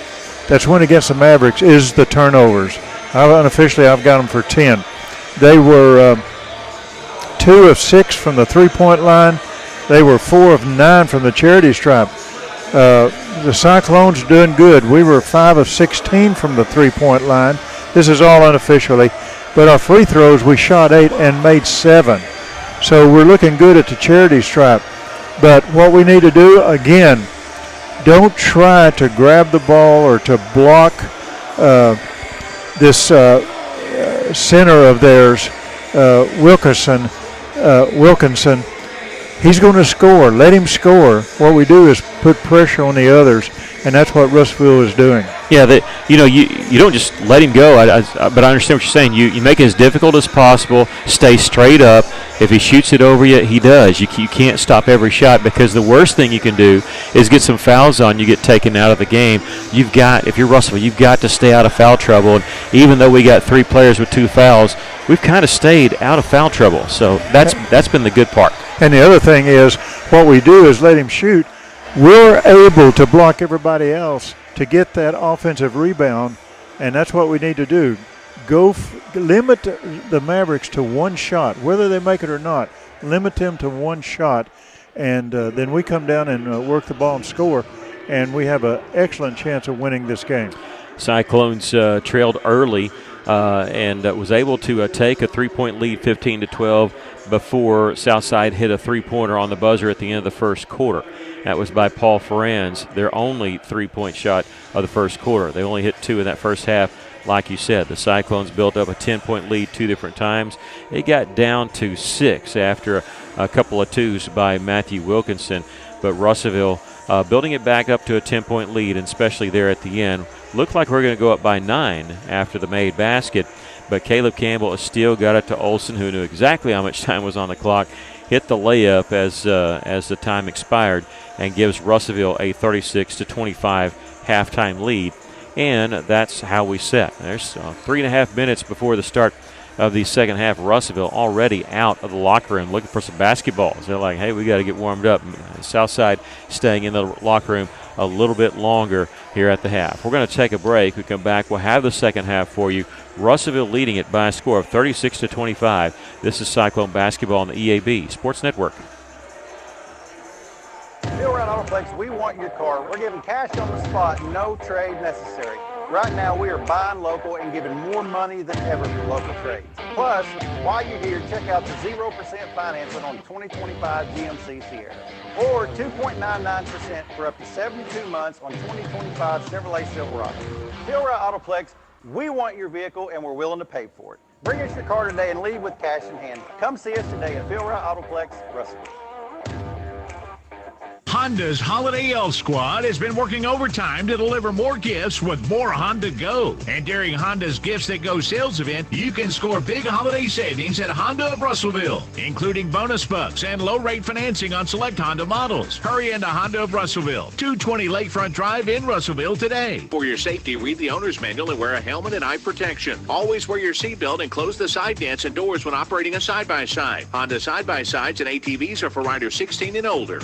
that's went against the Mavericks is the turnovers. Unofficially, I've got them for 10. They were 2 of 6 from the three-point line. They were 4 of 9 from the charity stripe. The Cyclones doing good. We were 5 of 16 from the three-point line. This is all unofficially. But our free throws, we shot 8 and made 7. So we're looking good at the charity stripe. But what we need to do, again, don't try to grab the ball or to block this center of theirs, Wilkinson. He's going to score. Let him score. What we do is put pressure on the others, and that's what Russellville is doing. Yeah, you don't just let him go, but I understand what you're saying. You make it as difficult as possible, stay straight up. If he shoots it over you, he does. You can't stop every shot, because the worst thing you can do is get some fouls on you, get taken out of the game. If you're Russellville, you've got to stay out of foul trouble. And even though we got 3 players with 2 fouls, we've kind of stayed out of foul trouble. So that's been the good part. And the other thing is, what we do is let him shoot. We're able to block everybody else to get that offensive rebound, and that's what we need to do. Limit the Mavericks to 1 shot, whether they make it or not. Limit them to 1 shot, and then we come down and work the ball and score, and we have an excellent chance of winning this game. Cyclones trailed early and was able to take a 3-point lead, 15-12, before Southside hit a 3-pointer on the buzzer at the end of the first quarter. That was by Paul Ferranz, their only 3-point shot of the first quarter. They only hit 2 in that first half. Like you said, the Cyclones built up a 10-point lead 2 different times. It got down to 6 after a couple of 2s by Matthew Wilkinson. But Russellville building it back up to a 10-point lead, and especially there at the end. Looked like we're going to go up by 9 after the made basket. But Caleb Campbell has still got it to Olsen, who knew exactly how much time was on the clock. Hit the layup as the time expired, and gives Russellville a 36-25 halftime lead. And that's how we set. There's 3.5 minutes before the start of the second half. Russellville already out of the locker room looking for some basketballs. They're like, hey, we got to get warmed up. Southside staying in the locker room a little bit longer here at the half. We're going to take a break. We come back. We'll have the second half for you. Russellville leading it by a score of 36-25. This is Cyclone basketball on the EAB Sports Network. Here at Autoplex, we want your car. We're giving cash on the spot, no trade necessary. Right now, we are buying local and giving more money than ever for local trades. Plus, while you're here, check out the 0% financing on 2025 GMC Sierra, or 2.99% for up to 72 months on 2025 Chevrolet Silverado. Here at Autoplex, we want your vehicle and we're willing to pay for it. Bring us your car today and leave with cash in hand. Come see us today at Phil Wright Autoplex, Russellville. Honda's Holiday Elf Squad has been working overtime to deliver more gifts with more Honda Go. And during Honda's Gifts That Go sales event, you can score big holiday savings at Honda of Russellville, including bonus bucks and low-rate financing on select Honda models. Hurry into Honda of Russellville, 220 Lakefront Drive in Russellville today. For your safety, read the owner's manual and wear a helmet and eye protection. Always wear your seatbelt and close the side dance and doors when operating a side-by-side. Honda side-by-sides and ATVs are for riders 16 and older.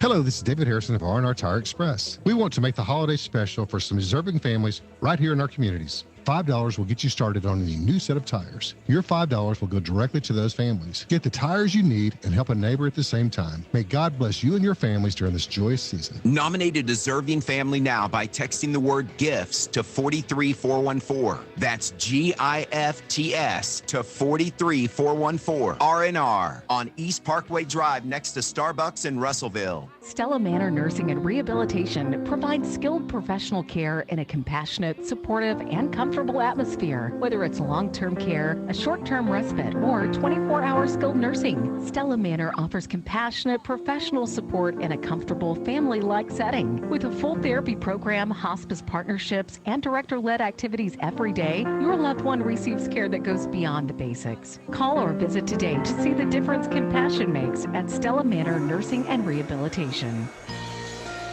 Hello, this is David Harrison of R&R Tire Express. We want to make the holiday special for some deserving families right here in our communities. $5 will get you started on any new set of tires. Your $5 will go directly to those families. Get the tires you need and help a neighbor at the same time. May God bless you and your families during this joyous season. Nominate a deserving family now by texting the word GIFTS to 43414. That's GIFTS to 43414. R&R on East Parkway Drive next to Starbucks in Russellville. Stella Manor Nursing and Rehabilitation provides skilled professional care in a compassionate, supportive, and comfortable atmosphere. Whether it's long-term care, a short-term respite, or 24-hour skilled nursing, Stella Manor offers compassionate, professional support in a comfortable, family-like setting. With a full therapy program, hospice partnerships, and director-led activities every day, your loved one receives care that goes beyond the basics. Call or visit today to see the difference compassion makes at Stella Manor Nursing and Rehabilitation.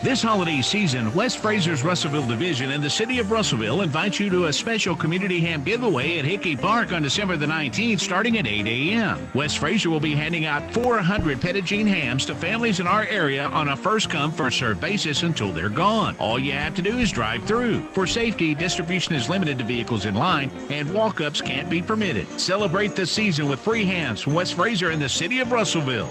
This holiday season, West Fraser's Russellville Division and the City of Russellville invite you to a special community ham giveaway at Hickey Park on December the 19th starting at 8 a.m. West Fraser will be handing out 400 Pettigene hams to families in our area on a first-come, first-served basis until they're gone. All you have to do is drive through. For safety, distribution is limited to vehicles in line, and walk-ups can't be permitted. Celebrate the season with free hams from West Fraser and the City of Russellville.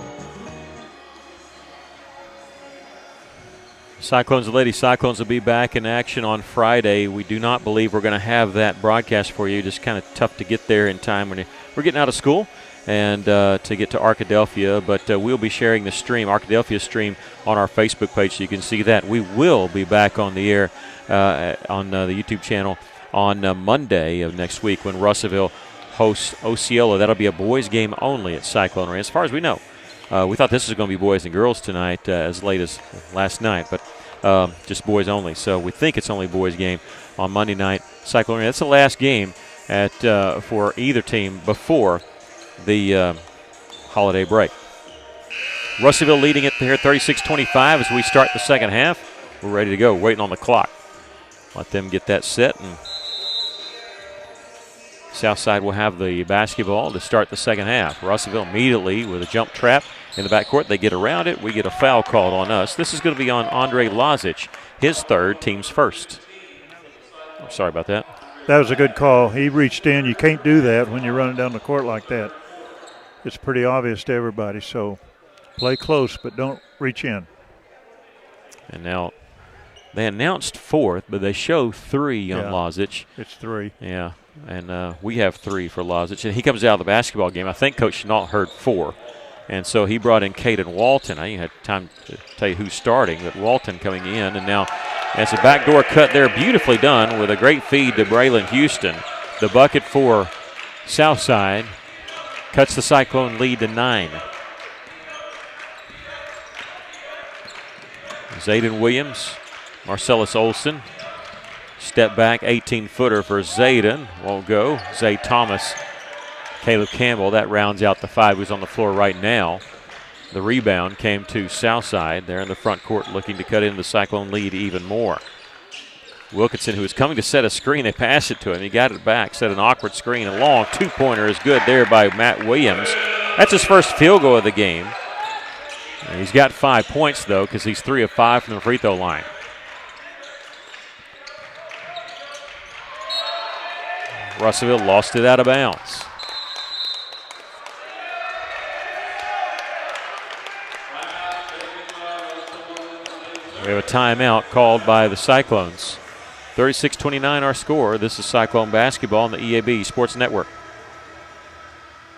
Cyclones and Lady Cyclones will be back in action on Friday. We do not believe we're going to have that broadcast for you. Just kind of tough to get there in time when we're getting out of school and to get to Arkadelphia. But we'll be sharing the stream, Arkadelphia stream, on our Facebook page so you can see that. We will be back on the air on the YouTube channel on Monday of next week when Russellville hosts Osceola. That'll be a boys game only at Cyclone Arena, as far as we know. We thought this was going to be boys and girls tonight as late as last night, but just boys only. So we think it's only boys game on Monday night. Cyclone Arena. That's the last game at for either team before the holiday break. Russellville leading it here 36-25 as we start the second half. We're ready to go, waiting on the clock. Let them get that set, and Southside will have the basketball to start the second half. Russellville immediately with a jump trap in the backcourt. They get around it. We get a foul called on us. This is going to be on Andre Lazic, his third, team's first. I'm sorry about that. That was a good call. He reached in. You can't do that when you're running down the court like that. It's pretty obvious to everybody. So play close, but don't reach in. And now they announced fourth, but they show three on Lazic. It's three. Yeah, and we have three for Lazic. And he comes out of the basketball game. I think Coach Chenault heard four. And so he brought in Caden Walton. I didn't have time to tell you who's starting, but Walton coming in. And now it's a backdoor cut there, beautifully done with a great feed to Braylon Houston. The bucket for Southside cuts the Cyclone lead to 9. Zayden Williams, Marcellus Olson. Step back, 18-footer for Zayden. Won't go. Zay Thomas. Caleb Campbell, that rounds out the 5 who's on the floor right now. The rebound came to Southside. They're in the front court looking to cut into the Cyclone lead even more. Wilkinson, who was coming to set a screen, they passed it to him. He got it back, set an awkward screen. A long two-pointer is good there by Matt Williams. That's his first field goal of the game. And he's got 5 points, though, because he's 3 of 5 from the free throw line. Russellville lost it out of bounds. We have a timeout called by the Cyclones. 36-29 our score. This is Cyclone basketball on the EAB Sports Network.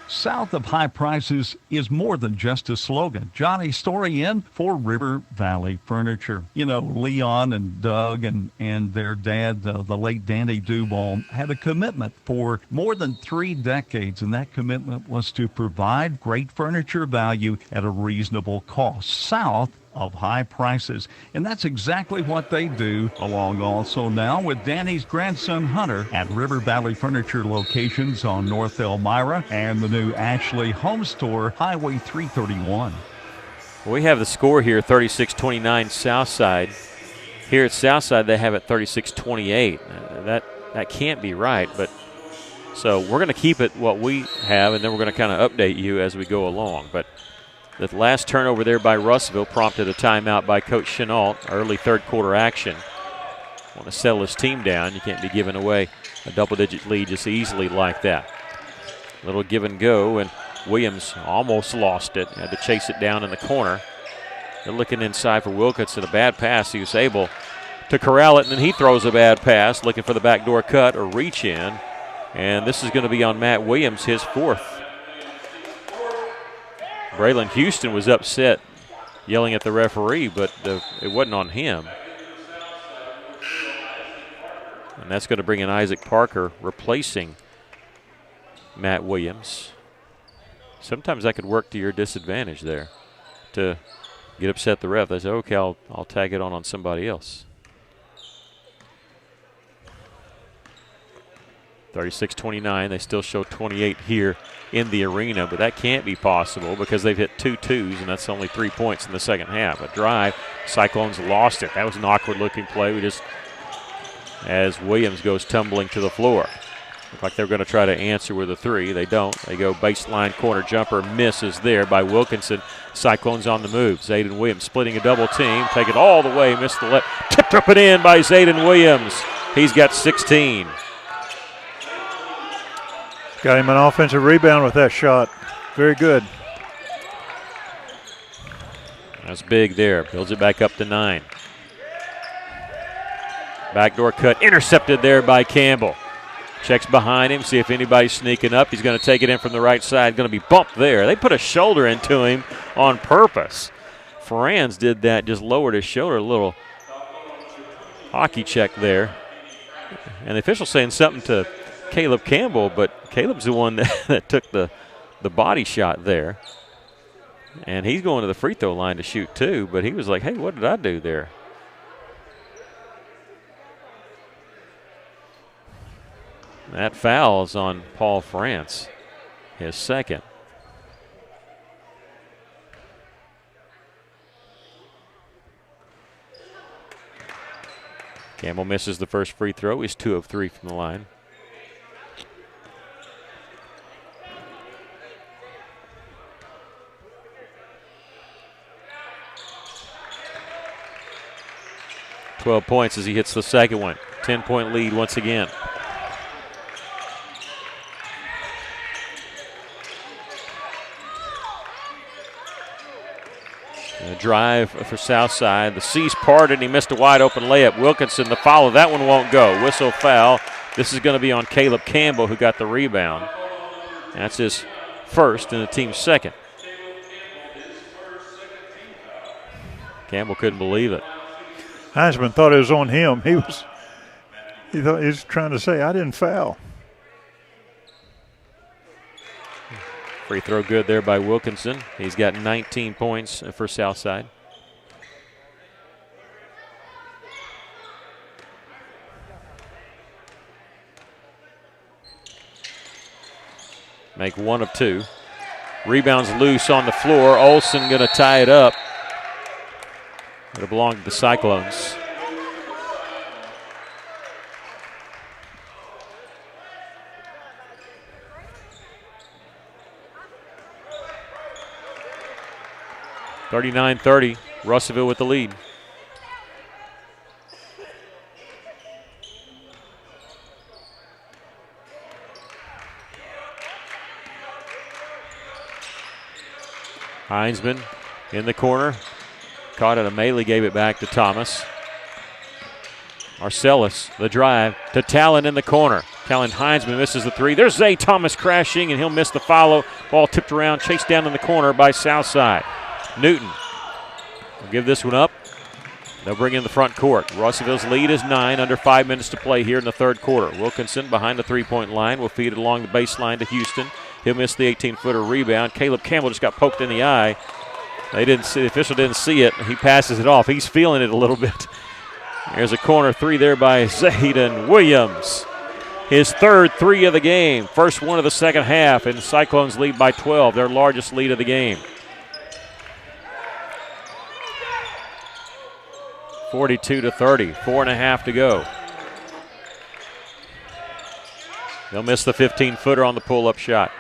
South of high prices is more than just a slogan. Johnny, story in for River Valley Furniture. You know, Leon and Doug and their dad, the late Danny Duval, had a commitment for more than 3 decades, and that commitment was to provide great furniture value at a reasonable cost. South of high prices. And that's exactly what they do, along also now with Danny's grandson Hunter at River Valley Furniture locations on North Elmira and the new Ashley Home Store, Highway 331. We have the score here, 36-29 Southside. Here at Southside, they have it 36-28. That can't be right, but so we're going to keep it what we have, and then we're going to kind of update you as we go along. But the last turnover there by Russellville prompted a timeout by Coach Chenault, early third quarter action. Want to settle his team down. You can't be giving away a double-digit lead just easily like that. Little give and go, and Williams almost lost it. Had to chase it down in the corner. They're looking inside for Wilkinson. A bad pass. He was able to corral it, and then he throws a bad pass, looking for the backdoor cut or reach in. And this is going to be on Matt Williams, his 4th. Braylon Houston was upset, yelling at the referee, but it wasn't on him. And that's going to bring in Isaac Parker, replacing Matt Williams. Sometimes that could work to your disadvantage there, to get upset the ref. They say, okay, I'll tag it on somebody else. 36-29. They still show 28 here in the arena, but that can't be possible because they've hit 2 twos, and that's only 3 points in the second half. A drive, Cyclones lost it. That was an awkward-looking play. As Williams goes tumbling to the floor. Look like they're going to try to answer with a three. They don't. They go baseline corner jumper, misses there by Wilkinson. Cyclones on the move. Zayden Williams splitting a double team. Take it all the way. Missed the left. Tipped up and in by Zayden Williams. He's got 16. Got him an offensive rebound with that shot. Very good. That's big there. Builds it back up to 9. Backdoor cut. Intercepted there by Campbell. Checks behind him, see if anybody's sneaking up. He's going to take it in from the right side. Going to be bumped there. They put a shoulder into him on purpose. Franz did that, just lowered his shoulder a little. Hockey check there. And the official saying something to Caleb Campbell, but Caleb's the one that took the body shot there. And he's going to the free throw line to shoot too, but he was like, hey, what did I do there? That foul is on Paul France, his second. Campbell misses the first free throw. He's 2 of 3 from the line. $12 points as he hits the second one. 10-point lead once again. A drive for Southside. The C's parted and he missed a wide open layup. Wilkinson, the follow. That one won't go. Whistle foul. This is going to be on Caleb Campbell, who got the rebound. That's his first and the team's second. Campbell couldn't believe it. Heisman thought it was on him. He thought he was trying to say, I didn't foul. Free throw good there by Wilkinson. He's got 19 points for Southside. Make 1 of 2. Rebounds loose on the floor. Olsen going to tie it up. It'll belong to the Cyclones. (39-30), Russellville with the lead. Heinzman in the corner. Caught it. Amaley gave it back to Thomas. Marcellus, the drive to Talon in the corner. Talon Heinzman misses the three. There's Zay Thomas crashing, and he'll miss the follow. Ball tipped around, chased down in the corner by Southside. Newton will give this one up. They'll bring in the front court. Russellville's lead is 9, under 5 minutes to play here in the third quarter. Wilkinson behind the three-point line will feed it along the baseline to Houston. He'll miss the 18-footer rebound. Caleb Campbell just got poked in the eye. The official didn't see it. He passes it off. He's feeling it a little bit. There's a corner three there by Zayden Williams. His third three of the game. First one of the second half, and Cyclones lead by 12, their largest lead of the game. 42-30, 4.5 to go. They'll miss the 15-footer on the pull-up shot.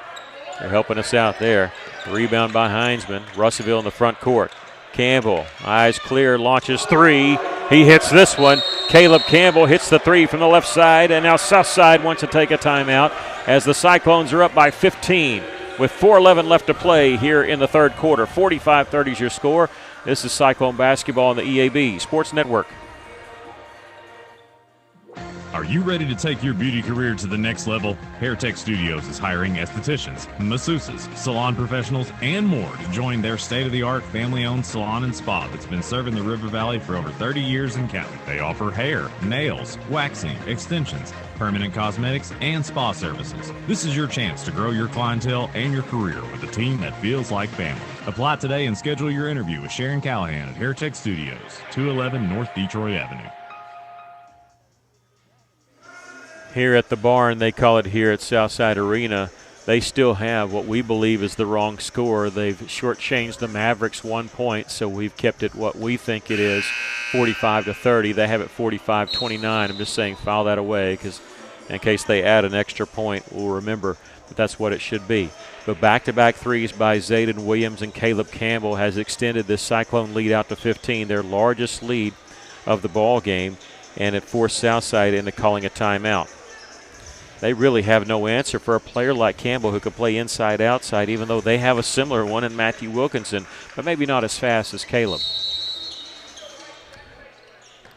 They're helping us out there. Rebound by Heinzman. Russellville in the front court. Campbell, eyes clear, launches three. He hits this one. Caleb Campbell hits the three from the left side, and now Southside wants to take a timeout as the Cyclones are up by 15 with 4:11 left to play here in the third quarter. 45-30 is your score. This is Cyclone basketball on the EAB Sports Network. Are you ready to take your beauty career to the next level? HairTech Studios is hiring estheticians, masseuses, salon professionals, and more to join their state-of-the-art family-owned salon and spa that's been serving the River Valley for over 30 years and counting. They offer hair, nails, waxing, extensions, permanent cosmetics, and spa services. This is your chance to grow your clientele and your career with a team that feels like family. Apply today and schedule your interview with Sharon Callahan at HairTech Studios, 211 North Detroit Avenue. Here at the barn, they call it here at Southside Arena, they still have what we believe is the wrong score. They've shortchanged the Mavericks 1 point, so we've kept it what we think it is, 45-30. They have it 45-29. I'm just saying file that away because in case they add an extra point, we'll remember that that's what it should be. But back-to-back threes by Zayden Williams and Caleb Campbell has extended this Cyclone lead out to 15, their largest lead of the ball game, and it forced Southside into calling a timeout. They really have no answer for a player like Campbell who can play inside-outside, even though they have a similar one in Matthew Wilkinson, but maybe not as fast as Caleb.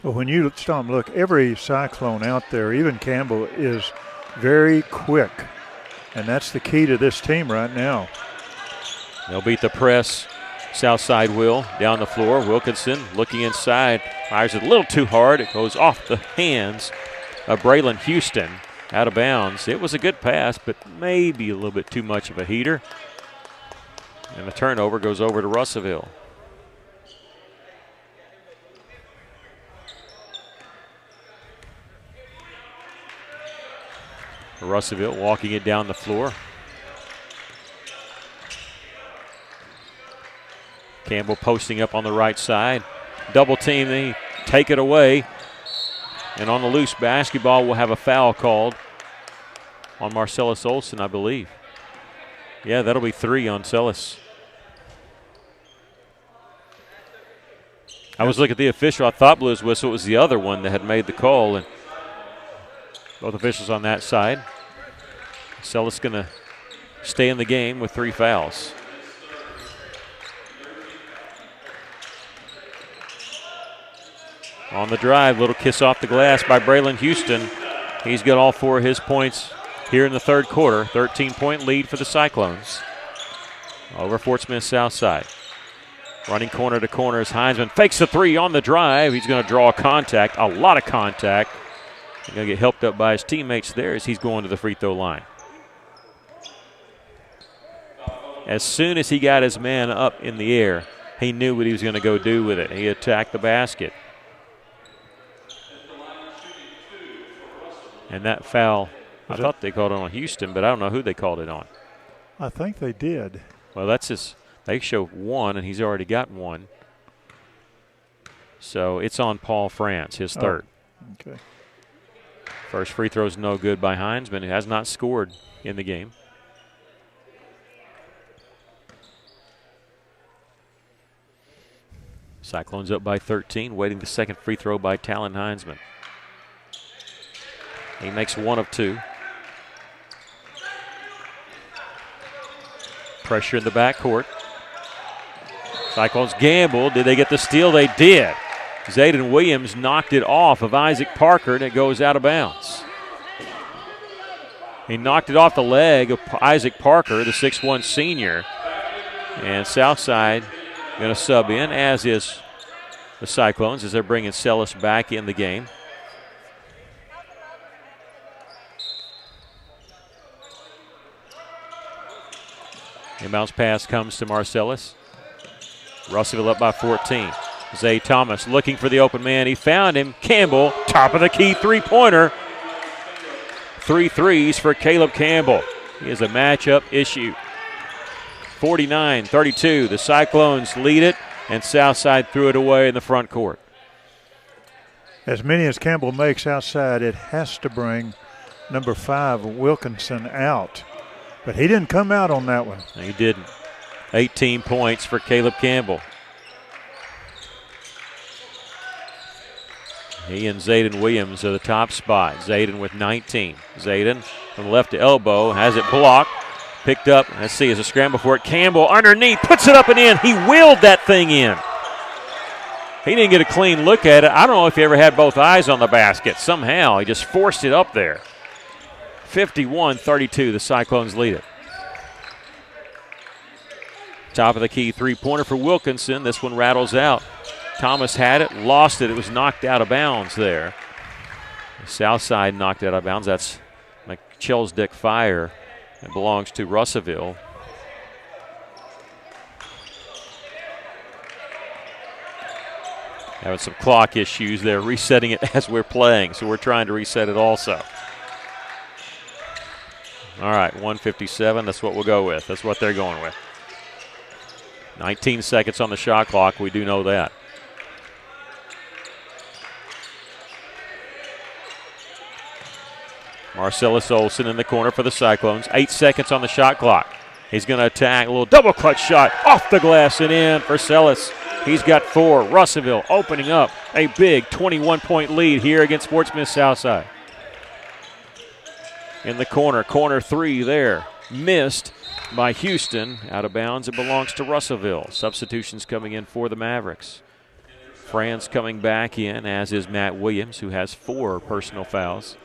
Well, when you stop and look, every Cyclone out there, even Campbell, is very quick, and that's the key to this team right now. They'll beat the press. Southside will down the floor. Wilkinson looking inside, fires it a little too hard. It goes off the hands of Braylon Houston, out of bounds. It was a good pass, but maybe a little bit too much of a heater. And the turnover goes over to Russellville. Russellville walking it down the floor. Campbell posting up on the right side. Double team, they take it away. And on the loose basketball, we'll have a foul called on Marcellus Olson, I believe. Yeah, that'll be 3 on Celis. I was looking at the official. I thought blew his whistle. It was the other one that had made the call. And both officials on that side. Celis going to stay in the game with 3 fouls. On the drive, little kiss off the glass by Braylon Houston. He's got all 4 of his points here in the third quarter. 13-point lead for the Cyclones over Fort Smith Southside. Running corner to corner as Heinzman fakes the 3 on the drive. He's going to draw contact, a lot of contact. He's going to get helped up by his teammates there as he's going to the free throw line. As soon as he got his man up in the air, he knew what he was going to go do with it. He attacked the basket. And that foul, I thought they called it on Houston, but I don't know who they called it on. I think they did. Well, that's his. They show 1, and he's already got 1. So it's on Paul France, his third. Okay. First free throw is no good by Heinzman, who has not scored in the game. Cyclones up by 13, waiting the second free throw by Talon Heinzman. He makes 1 of 2. Pressure in the backcourt. Cyclones gamble. Did they get the steal? They did. Zayden Williams knocked it off of Isaac Parker, and it goes out of bounds. He knocked it off the leg of Isaac Parker, the 6'1 senior. And Southside going to sub in, as is the Cyclones, as they're bringing Celis back in the game. Inbounds pass comes to Marcellus. Russellville up by 14. Zay Thomas looking for the open man. He found him. Campbell, top of the key three-pointer. 3 threes for Caleb Campbell. He has a matchup issue. 49-32. The Cyclones lead it, and Southside threw it away in the front court. As many as Campbell makes outside, it has to bring number 5, Wilkinson, out. But he didn't come out on that one. He didn't. 18 points for Caleb Campbell. He and Zayden Williams are the top spot. Zayden with 19. Zayden from left to elbow, has it blocked. Picked up, let's see, as a scramble for it. Campbell underneath, puts it up and in. He willed that thing in. He didn't get a clean look at it. I don't know if he ever had both eyes on the basket. Somehow he just forced it up there. 51-32, the Cyclones lead it. Top of the key three-pointer for Wilkinson. This one rattles out. Thomas had it, lost it. It was knocked out of bounds there. The Southside knocked it out of bounds. That's McChelsdick Fire. It belongs to Russellville. Having some clock issues there, resetting it as we're playing, so we're trying to reset it also. All right, 157. That's what we'll go with. That's what they're going with. 19 seconds on the shot clock. We do know that. Marcellus Olson in the corner for the Cyclones. 8 seconds on the shot clock. He's going to attack. A little double clutch shot off the glass and in for Sellis. He's got 4. Russellville opening up a big 21-point lead here against Fort Smith Southside. In the corner 3 there. Missed by Houston. Out of bounds. It belongs to Russellville. Substitutions coming in for the Mavericks. Franz coming back in, as is Matt Williams, who has 4 personal fouls.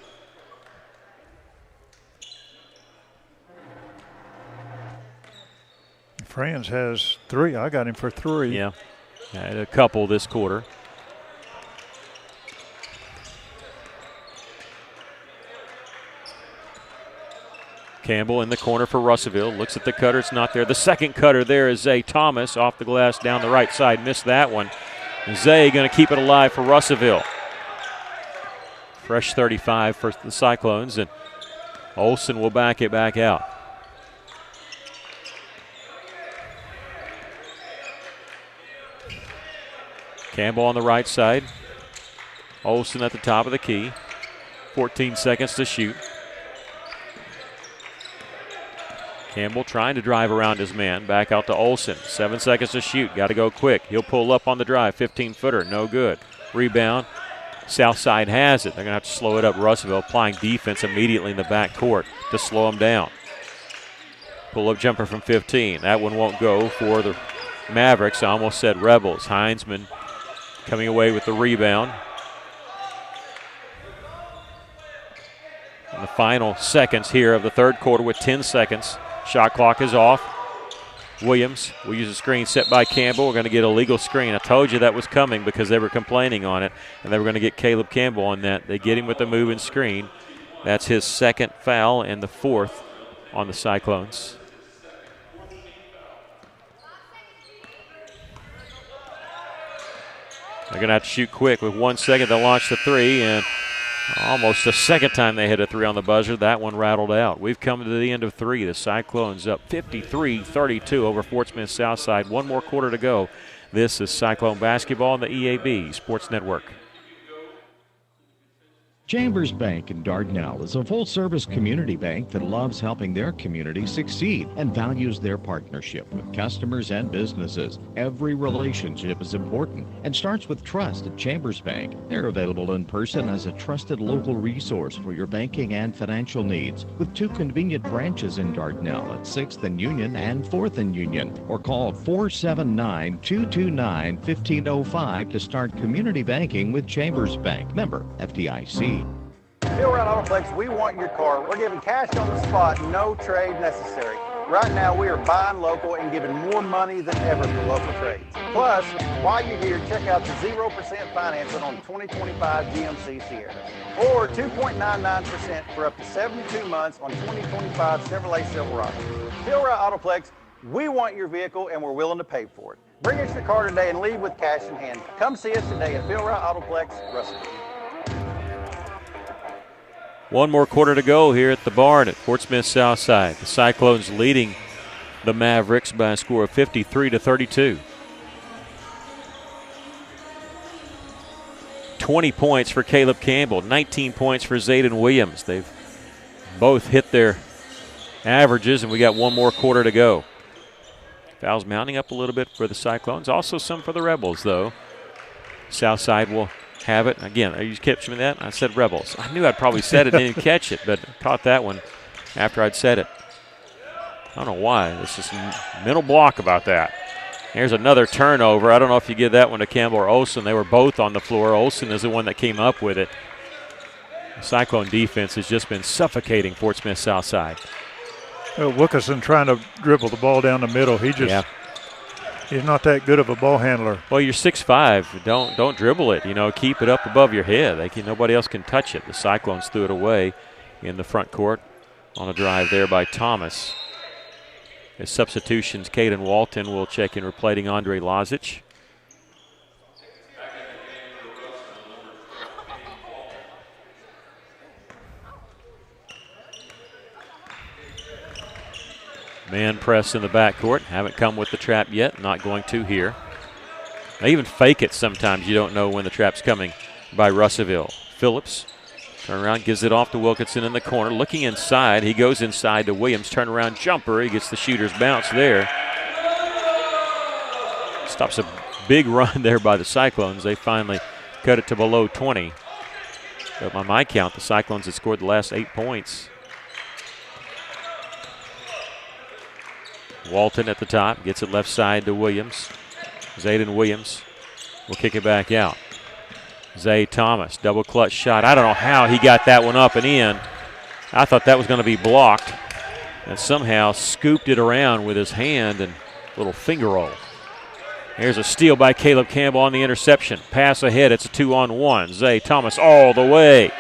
Franz has 3. I got him for 3. Yeah, had a couple this quarter. Campbell in the corner for Russellville. Looks at the cutter. It's not there. The second cutter there is Zay Thomas off the glass down the right side. Missed that one. Zay going to keep it alive for Russellville. Fresh 35 for the Cyclones, and Olsen will back it back out. Campbell on the right side. Olsen at the top of the key. 14 seconds to shoot. Campbell trying to drive around his man. Back out to Olsen. 7 seconds to shoot. Got to go quick. He'll pull up on the drive. 15-footer. No good. Rebound. Southside has it. They're going to have to slow it up. Russellville applying defense immediately in the back court to slow them down. Pull-up jumper from 15. That one won't go for the Mavericks. I almost said Rebels. Heinzman coming away with the rebound. In the final seconds here of the third quarter with 10 seconds. Shot clock is off. Williams will use a screen set by Campbell. We're going to get a legal screen. I told you that was coming because they were complaining on it, and they were going to get Caleb Campbell on that. They get him with the move and screen. That's his second foul and the 4th on the Cyclones. They're going to have to shoot quick. With 1 second, they'll launch the 3, and almost the second time they hit a 3 on the buzzer. That one rattled out. We've come to the end of 3. The Cyclones up 53-32 over Fort Smith Southside. 1 more quarter to go. This is Cyclone basketball on the EAB Sports Network. Chambers Bank in Dardanelle is a full-service community bank that loves helping their community succeed and values their partnership with customers and businesses. Every relationship is important and starts with trust at Chambers Bank. They're available in person as a trusted local resource for your banking and financial needs, with 2 convenient branches in Dardanelle at 6th and Union and 4th and Union, or call 479-229-1505 to start community banking with Chambers Bank. Member FDIC. Phil Wright Autoplex, we want your car. We're giving cash on the spot, no trade necessary. Right now, we are buying local and giving more money than ever for local trades. Plus, while you're here, check out the 0% financing on 2025 GMC Sierra, or 2.99% for up to 72 months on 2025 Chevrolet Silverado. Phil Wright Autoplex, we want your vehicle and we're willing to pay for it. Bring us your car today and leave with cash in hand. Come see us today at Phil Wright Autoplex, Russellville. 1 more quarter to go here at the barn at Fort Smith Southside. The Cyclones leading the Mavericks by a score of 53-32. 20 points for Caleb Campbell, 19 points for Zayden Williams. They've both hit their averages, and we got 1 more quarter to go. Fouls mounting up a little bit for the Cyclones. Also some for the Rebels, though. Southside will have it. Again, are you catching that? I said Rebels. I knew I'd probably said it and didn't catch it, but caught that one after I'd said it. I don't know why. It's just mental block about that. Here's another turnover. I don't know if you give that one to Campbell or Olsen. They were both on the floor. Olsen is the one that came up with it. The Cyclone defense has just been suffocating Fort Smith Southside. Wilkerson trying to dribble the ball down the middle. He's not that good of a ball handler. Well, you're 6'5". Don't dribble it. Keep it up above your head. Nobody else can touch it. The Cyclones threw it away in the front court on a drive there by Thomas. His substitutions, Caden Walton will check in, replacing Andre Lazic. Man press in the backcourt. Haven't come with the trap yet. Not going to here. They even fake it sometimes. You don't know when the trap's coming by Russellville. Phillips, turn around, gives it off to Wilkinson in the corner. Looking inside. He goes inside to Williams. Turnaround jumper. He gets the shooter's bounce there. Stops a big run there by the Cyclones. They finally cut it to below 20. But by my count, the Cyclones had scored the last 8 points. Walton at the top, gets it left side to Williams. Zayden Williams will kick it back out. Zay Thomas, double clutch shot. I don't know how he got that one up and in. I thought that was going to be blocked, and somehow scooped it around with his hand and little finger roll. Here's a steal by Caleb Campbell on the interception. Pass ahead, it's a 2-on-1. Zay Thomas all the way.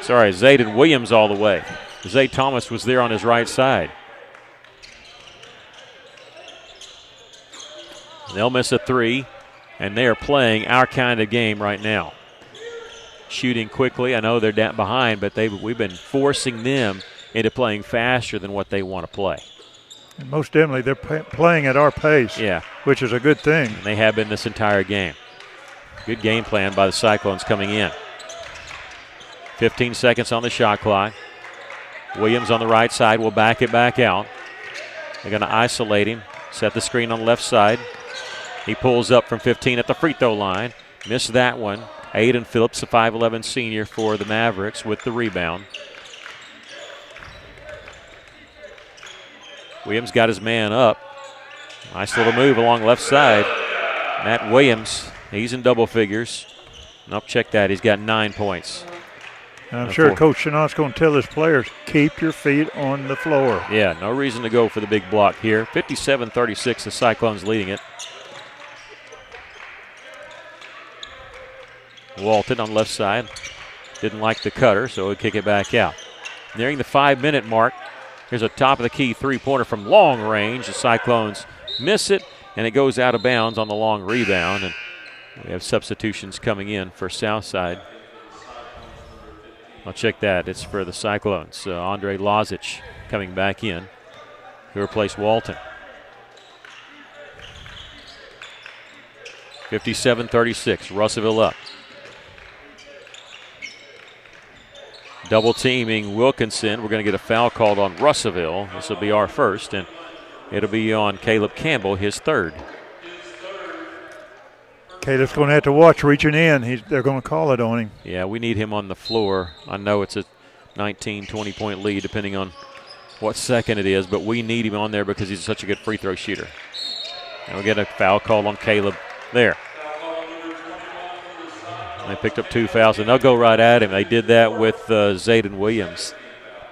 Sorry, Zayden Williams all the way. Zay Thomas was there on his right side. They'll miss a three, and they're playing our kind of game right now. Shooting quickly. I know they're down behind, but we've been forcing them into playing faster than what they want to play. And most definitely, they're playing at our pace, which is a good thing. And they have been this entire game. Good game plan by the Cyclones coming in. 15 seconds on the shot clock. Williams on the right side will back it back out. They're going to isolate him, set the screen on the left side. He pulls up from 15 at the free throw line. Missed that one. Aiden Phillips, the 5'11 senior for the Mavericks, with the rebound. Williams got his man up. Nice little move along left side. Matt Williams, he's in double figures. Nope, check that. He's got 9 points. And I'm sure Coach Chenault's going to tell his players, keep your feet on the floor. Yeah, no reason to go for the big block here. 57-36, the Cyclones leading it. Walton on left side. Didn't like the cutter, so he'll kick it back out. Nearing the 5-minute mark. Here's a top-of-the-key three-pointer from long range. The Cyclones miss it, and it goes out of bounds on the long rebound. And we have substitutions coming in for Southside. I'll check that. It's for the Cyclones. Andre Lozic coming back in to replace Walton. 57-36, Russellville up. Double teaming Wilkinson. We're going to get a foul called on Russellville. This will be our first, and it'll be on Caleb Campbell, his third. Caleb's going to have to watch reaching in. They're going to call it on him. Yeah, we need him on the floor. I know it's a 19, 20-point lead, depending on what second it is, but we need him on there because he's such a good free throw shooter. And we'll get a foul called on Caleb there. They picked up 2 fouls, and they'll go right at him. They did that with Zayden Williams.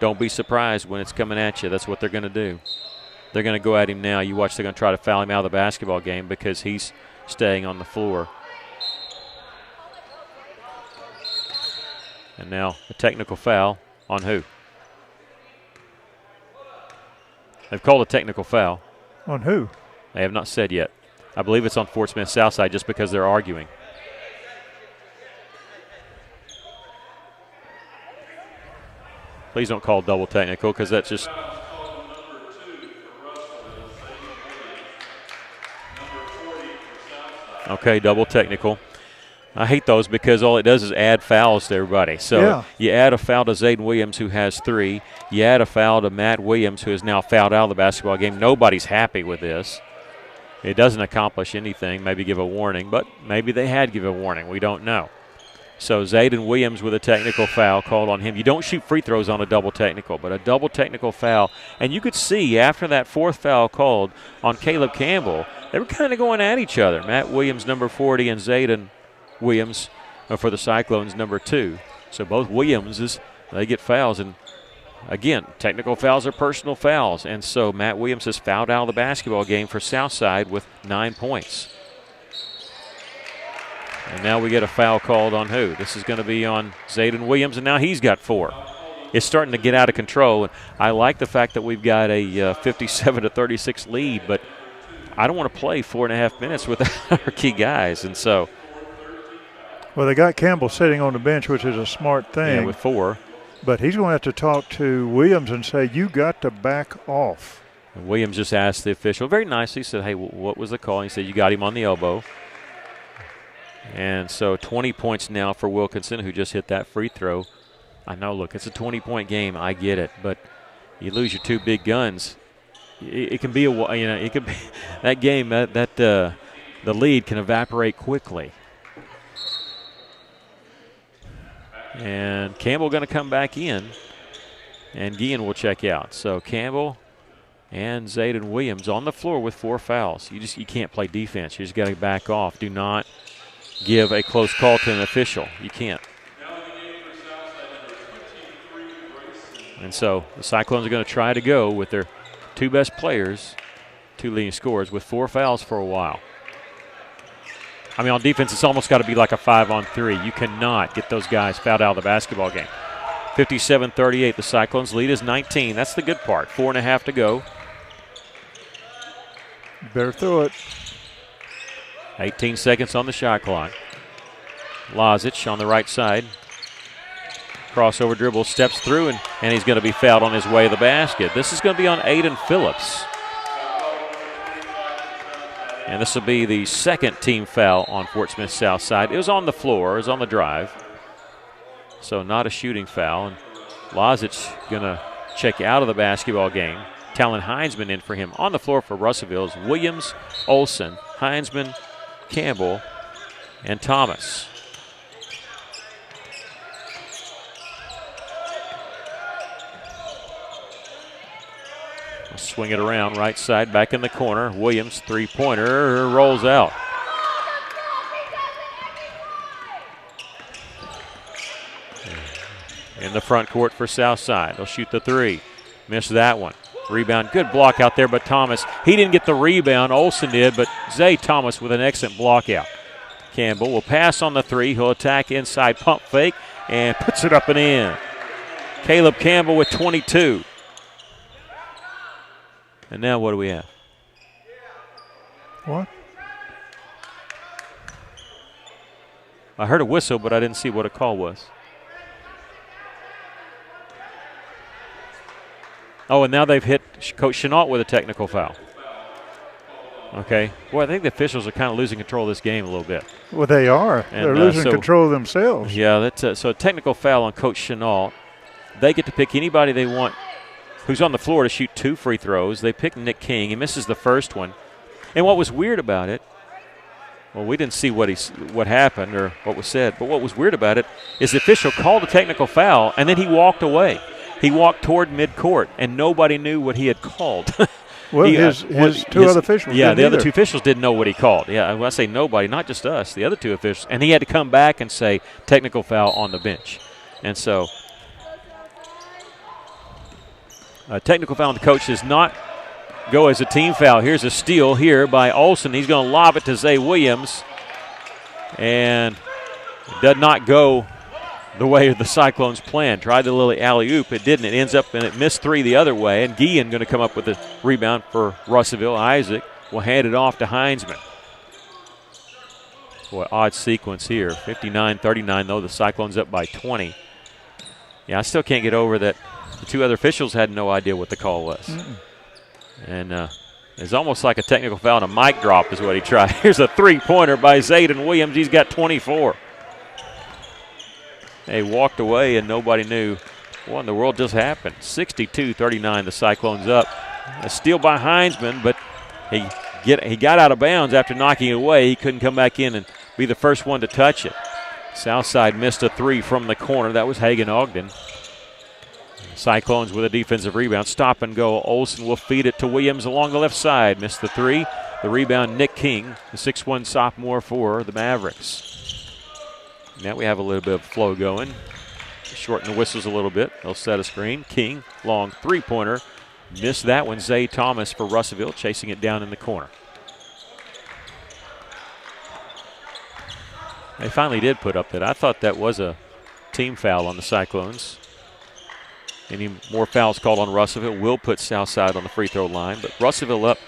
Don't be surprised when it's coming at you. That's what they're going to do. They're going to go at him now. You watch, they're going to try to foul him out of the basketball game because he's staying on the floor. And now a technical foul on who? They've called a technical foul. On who? They have not said yet. I believe it's on Fort Smith Southside just because they're arguing. Please don't call double technical because that's just. Okay, double technical. I hate those because all it does is add fouls to everybody. So you add a foul to Zayden Williams, who has 3. You add a foul to Matt Williams, who is now fouled out of the basketball game. Nobody's happy with this. It doesn't accomplish anything, maybe give a warning, but maybe they had give a warning. We don't know. So Zayden Williams with a technical foul called on him. You don't shoot free throws on a double technical, but a double technical foul. And you could see after that 4th foul called on Caleb Campbell, they were kind of going at each other. Matt Williams, number 40, and Zayden Williams for the Cyclones, number 2. So both Williamses, they get fouls. And again, technical fouls are personal fouls. And so Matt Williams has fouled out of the basketball game for Southside with 9 points. And now we get a foul called on who? This is going to be on Zayden Williams, and now he's got 4. It's starting to get out of control. And I like the fact that we've got a 57-36 lead, but I don't want to play 4.5 minutes without our key guys. And so. Well, they got Campbell sitting on the bench, which is a smart thing. Yeah, with 4. But he's going to have to talk to Williams and say, you got to back off. And Williams just asked the official very nicely, said, hey, what was the call? And he said, you got him on the elbow. And so 20 points now for Wilkinson, who just hit that free throw. I know, look, it's a 20-point game. I get it. But you lose your two big guns. It can be it could be that game, the lead can evaporate quickly. And Campbell going to come back in, and Guillen will check out. So Campbell and Zayden Williams on the floor with 4 fouls. You can't play defense. You just got to back off. Do not give a close call to an official. You can't. And so the Cyclones are going to try to go with their 2 best players, 2 leading scorers, with 4 fouls for a while. I mean, on defense, it's almost got to be like a 5-on-3. You cannot get those guys fouled out of the basketball game. 57-38, the Cyclones lead is 19. That's the good part. 4.5 to go. Better throw it. 18 seconds on the shot clock. Lazic on the right side. Crossover dribble, steps through, and he's going to be fouled on his way to the basket. This is going to be on Aiden Phillips. And this will be the second team foul on Fort Smith Southside. It was on the floor, it was on the drive. So not a shooting foul. And Lazic going to check out of the basketball game. Talon Heinzman in for him. On the floor for Russellville is Williams, Olson, Heinzman, Campbell, and Thomas. We'll swing it around, right side, back in the corner. Williams, three-pointer, rolls out. In the front court for Southside. They'll shoot the 3. Missed that one. Rebound, good block out there, but Thomas, he didn't get the rebound. Olsen did, but Zay Thomas with an excellent block out. Campbell will pass on the 3. He'll attack inside, pump fake, and puts it up and in. Caleb Campbell with 22. And now what do we have? What? I heard a whistle, but I didn't see what a call was. Oh, and now they've hit Coach Chenault with a technical foul. Okay. Well, I think the officials are kind of losing control of this game a little bit. Well, they are. And, they're losing control of themselves. Yeah, that's so a technical foul on Coach Chenault. They get to pick anybody they want who's on the floor to shoot 2 free throws. They pick Nick King. He misses the first one. And what was weird about it, well, we didn't see what happened or what was said, but what was weird about it is the official called a technical foul, and then he walked away. He walked toward midcourt, and nobody knew what he had called. Well, his two other officials Yeah, didn't the other either. 2 officials didn't know what he called. Yeah, when I say nobody, not just us, the other 2 officials. And he had to come back and say technical foul on the bench. And so a technical foul on the coach does not go as a team foul. Here's a steal here by Olsen. He's going to lob it to Zay Williams. And it does not go the way the Cyclones planned. Tried the little alley-oop. It didn't. It ends up, and it missed 3 the other way. And Guillen going to come up with a rebound for Russellville. Isaac will hand it off to Heinzman. Boy, odd sequence here. 59-39, though. The Cyclones up by 20. Yeah, I still can't get over that the 2 other officials had no idea what the call was. And it's almost like a technical foul and a mic drop is what he tried. Here's a 3-pointer by Zayden Williams. He's got 24. They walked away and nobody knew what in the world just happened. 62-39, the Cyclones up. A steal by Heinzman, but he got out of bounds after knocking it away. He couldn't come back in and be the first one to touch it. Southside missed a 3 from the corner. That was Hagan Ogden. Cyclones with a defensive rebound. Stop and go. Olsen will feed it to Williams along the left side. Missed the 3. The rebound, Nick King, the 6'1 sophomore for the Mavericks. Now we have a little bit of flow going. Shorten the whistles a little bit. They'll set a screen. King, long 3-pointer. Missed that one. Zay Thomas for Russellville, chasing it down in the corner. They finally did put up that. I thought that was a team foul on the Cyclones. Any more fouls called on Russellville will put Southside on the free throw line, but Russellville up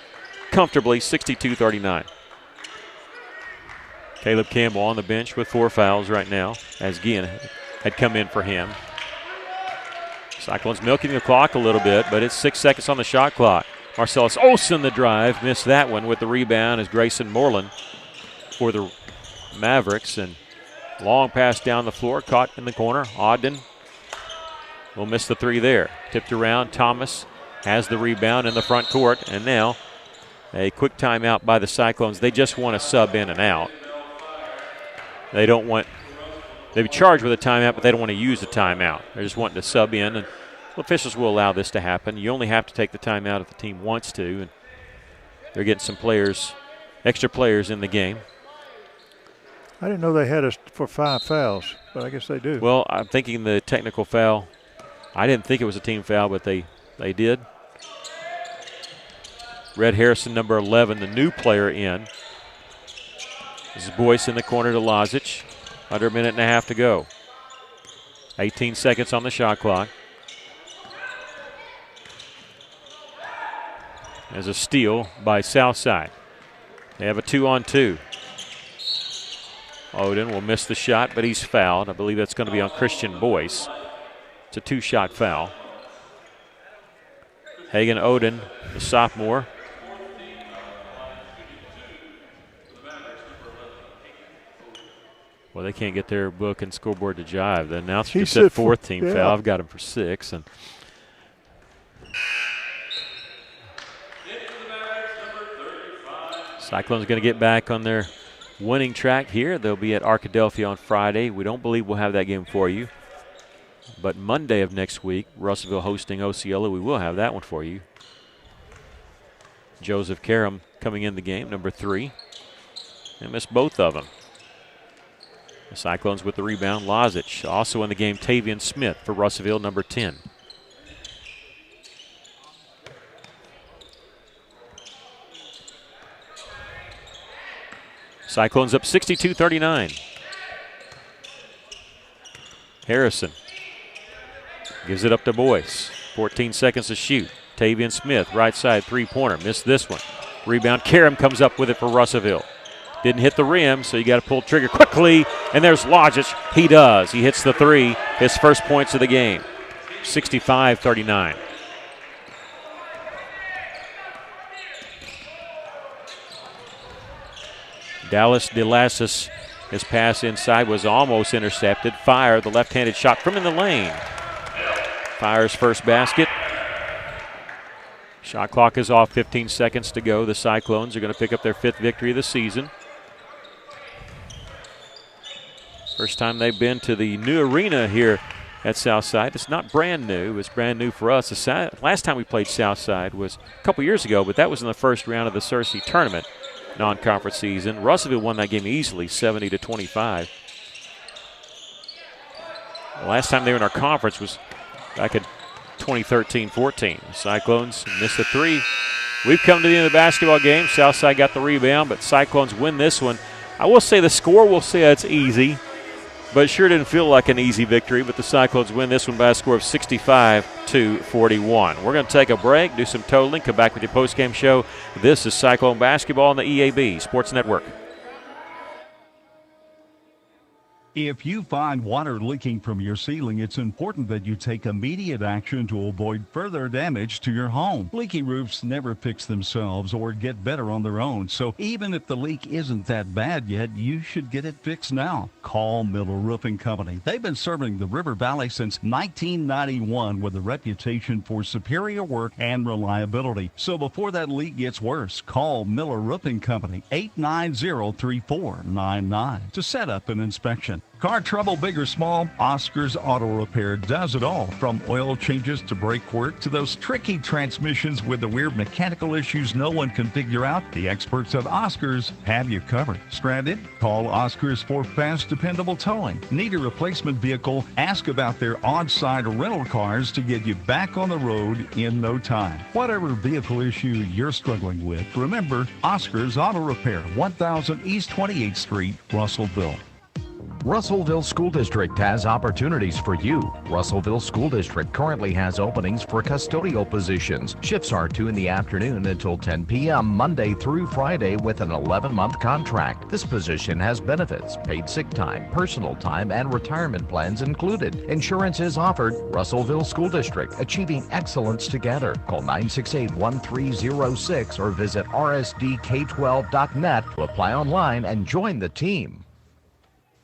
comfortably, 62-39. Caleb Campbell on the bench with 4 fouls right now, as Guillen had come in for him. Cyclones milking the clock a little bit, but it's 6 seconds on the shot clock. Marcellus Olsen the drive, missed that one with the rebound as Grayson Moreland for the Mavericks. And long pass down the floor, caught in the corner. Ogden will miss the three there. Tipped around, Thomas has the rebound in the front court. And now a quick timeout by the Cyclones. They just want to sub in and out. They don't want, they've charged with a timeout, but they don't want to use the timeout. They're just wanting to sub in, and officials will allow this to happen. You only have to take the timeout if the team wants to, and they're getting some players, extra players in the game. I didn't know they had us for 5 fouls, but I guess they do. Well, I'm thinking the technical foul, I didn't think it was a team foul, but they did. Red Harrison, number 11, the new player in. This is Boyce in the corner to Lazic. Under a minute and a half to go. 18 seconds on the shot clock. There's a steal by Southside. They have a 2-on-2. Odin will miss the shot, but he's fouled. I believe that's going to be on Christian Boyce. It's a 2-shot foul. Hagen Odin, the sophomore. Well, they can't get their book and scoreboard to jive. The announcer just said 4th team foul. I've got him for 6. And Cyclones going to get back on their winning track here. They'll be at Arkadelphia on Friday. We don't believe we'll have that game for you. But Monday of next week, Russellville hosting Osceola, we will have that one for you. Joseph Karam coming in the game, number 3. They missed both of them. The Cyclones with the rebound. Lazic also in the game. Tavian Smith for Russellville, number 10. Cyclones up 62-39. Harrison gives it up to Boyce. 14 seconds to shoot. Tavian Smith, right side, three-pointer. Missed this one. Rebound. Karam comes up with it for Russellville. Didn't hit the rim, so you got to pull trigger quickly. And there's Lazic. He does. He hits the 3. His first points of the game. 65-39. Dallas DeLassis, his pass inside was almost intercepted. Fire, the left-handed shot from in the lane. Fire's first basket. Shot clock is off, 15 seconds to go. The Cyclones are going to pick up their 5th victory of the season. First time they've been to the new arena here at Southside. It's not brand new. It's brand new for us. The last time we played Southside was a couple years ago, but that was in the first round of the Searcy tournament non-conference season. Russellville won that game easily, 70-25. The last time they were in our conference was back in 2013-14. Cyclones missed a 3. We've come to the end of the basketball game. Southside got the rebound, but Cyclones win this one. I will say the score will say it's easy, but it sure didn't feel like an easy victory. But the Cyclones win this one by a score of 65-41. We're going to take a break, do some totaling, come back with your postgame show. This is Cyclone Basketball on the EAB Sports Network. If you find water leaking from your ceiling, it's important that you take immediate action to avoid further damage to your home. Leaky roofs never fix themselves or get better on their own, so even if the leak isn't that bad yet, you should get it fixed now. Call Miller Roofing Company. They've been serving the River Valley since 1991 with a reputation for superior work and reliability. So before that leak gets worse, call Miller Roofing Company, 890-3499 to set up an inspection. Car trouble, big or small, Oscar's Auto Repair does it all. From oil changes to brake work to those tricky transmissions with the weird mechanical issues no one can figure out, the experts at Oscar's have you covered. Stranded? Call Oscar's for fast, dependable towing. Need a replacement vehicle? Ask about their on-site rental cars to get you back on the road in no time. Whatever vehicle issue you're struggling with, remember Oscar's Auto Repair, 1000 East 28th Street, Russellville. Russellville School District has opportunities for you. Russellville School District currently has openings for custodial positions. Shifts are 2 in the afternoon until 10 p.m. Monday through Friday with an 11-month contract. This position has benefits, paid sick time, personal time, and retirement plans included. Insurance is offered. Russellville School District, achieving excellence together. Call 968-1306 or visit rsdk12.net to apply online and join the team.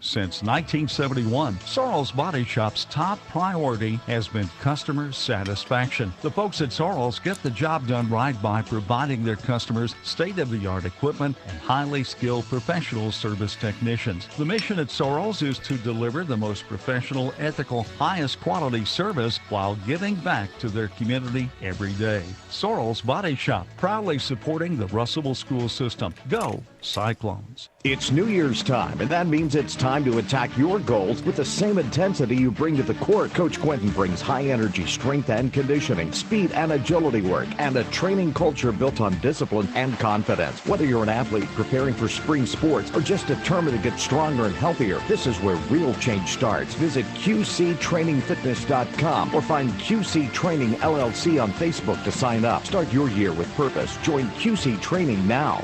Since 1971, Sorrell's Body Shop's top priority has been customer satisfaction. The folks at Sorrell's get the job done right by providing their customers state-of-the-art equipment and highly skilled professional service technicians. The mission at Sorrell's is to deliver the most professional, ethical, highest quality service while giving back to their community every day. Sorrell's Body Shop, proudly supporting the Russellville school system. Go Cyclones. It's New Year's time, and that means it's time to attack your goals with the same intensity you bring to the court. Coach Quentin brings high-energy strength and conditioning, speed and agility work, and a training culture built on discipline and confidence. Whether you're an athlete preparing for spring sports or just determined to get stronger and healthier, this is where real change starts. Visit QCTrainingFitness.com or find QC Training LLC on Facebook to sign up. Start your year with purpose. Join QC Training now.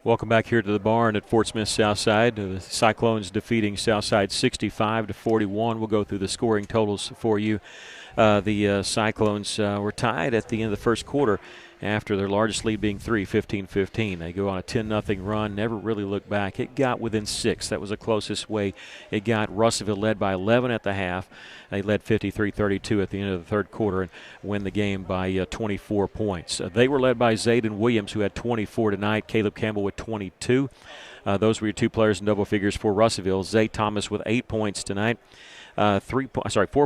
Welcome back here to the barn at Fort Smith Southside. The Cyclones defeating Southside 65-41. We'll go through the scoring totals for you. The Cyclones were tied at the end of the first quarter after their largest lead being 15-15. They go on a 10-0 run, never really looked back. It got within 6. That was the closest way it got. Russellville led by 11 at the half. They led 53-32 at the end of the third quarter and win the game by 24 points. They were led by Zayden Williams, who had 24 tonight. Caleb Campbell with 22. Those were your two players in double figures for Russellville. Zay Thomas with 8 points tonight. 4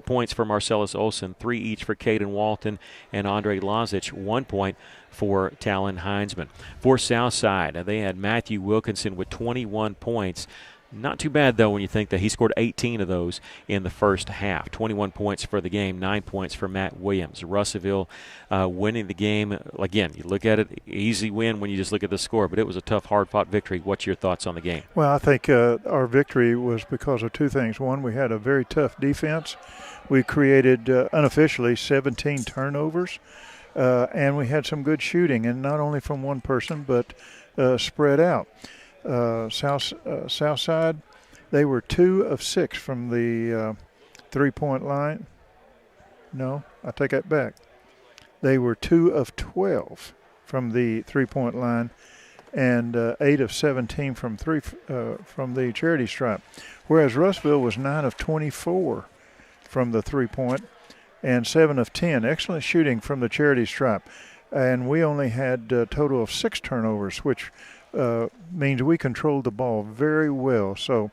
points for Marcellus Olson, 3 each for Caden Walton and Andre Lazic, 1 point for Talon Heinzman. For Southside, they had Matthew Wilkinson with 21 points. Not too bad, though, when you think that he scored 18 of those in the first half. 21 points for the game, 9 points for Matt Williams. Russellville winning the game. Again, you look at it, easy win when you just look at the score, but it was a tough, hard-fought victory. What's your thoughts on the game? Well, I think our victory was because of two things. One, we had a very tough defense. We created, unofficially, 17 turnovers, and we had some good shooting, and not only from one person, but spread out. Southside, they were 2 of 6 from the three-point line. No, I take that back. They were 2 of 12 from the three-point line and 8 of 17 from the charity stripe, whereas Russellville was 9 of 24 from the three-point and 7 of 10. Excellent shooting from the charity stripe. And we only had a total of 6 turnovers, which means we controlled the ball very well. So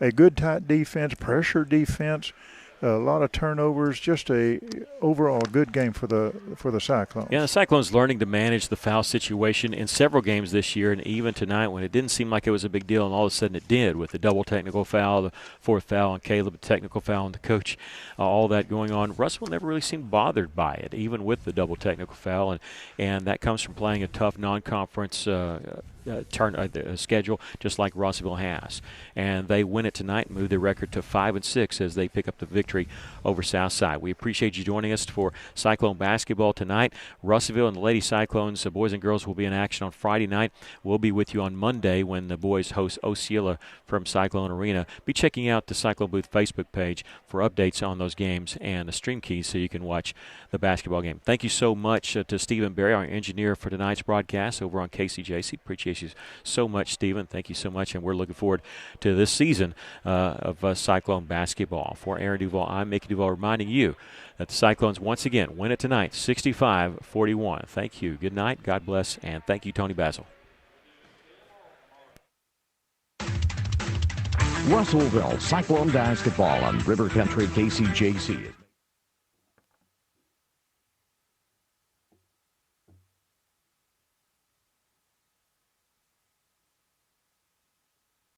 a good tight defense, pressure defense, a lot of turnovers, just a overall good game for the Cyclones. Yeah, the Cyclones learning to manage the foul situation in several games this year, and even tonight when it didn't seem like it was a big deal, and all of a sudden it did with the double technical foul, the 4th foul on Caleb, the technical foul on the coach, all that going on. Russell never really seemed bothered by it, even with the double technical foul, and that comes from playing a tough non-conference schedule, just like Russellville has. And they win it tonight and move their record to 5-6 as they pick up the victory over Southside. We appreciate you joining us for Cyclone basketball tonight. Russellville and the Lady Cyclones, the boys and girls, will be in action on Friday night. We'll be with you on Monday when the boys host Osceola from Cyclone Arena. Be checking out the Cyclone Booth Facebook page for updates on those games and the stream keys so you can watch the basketball game. Thank you so much to Stephen Berry, our engineer for tonight's broadcast over on KCJC. Appreciate you so much, Stephen. Thank you so much, and we're looking forward to this season of Cyclone basketball. For Aaron Duval, I'm Mickey Duval, reminding you that the Cyclones once again win it tonight, 65-41. Thank you. Good night. God bless, and thank you, Tony Basil. Russellville Cyclone basketball on River Country KCJC.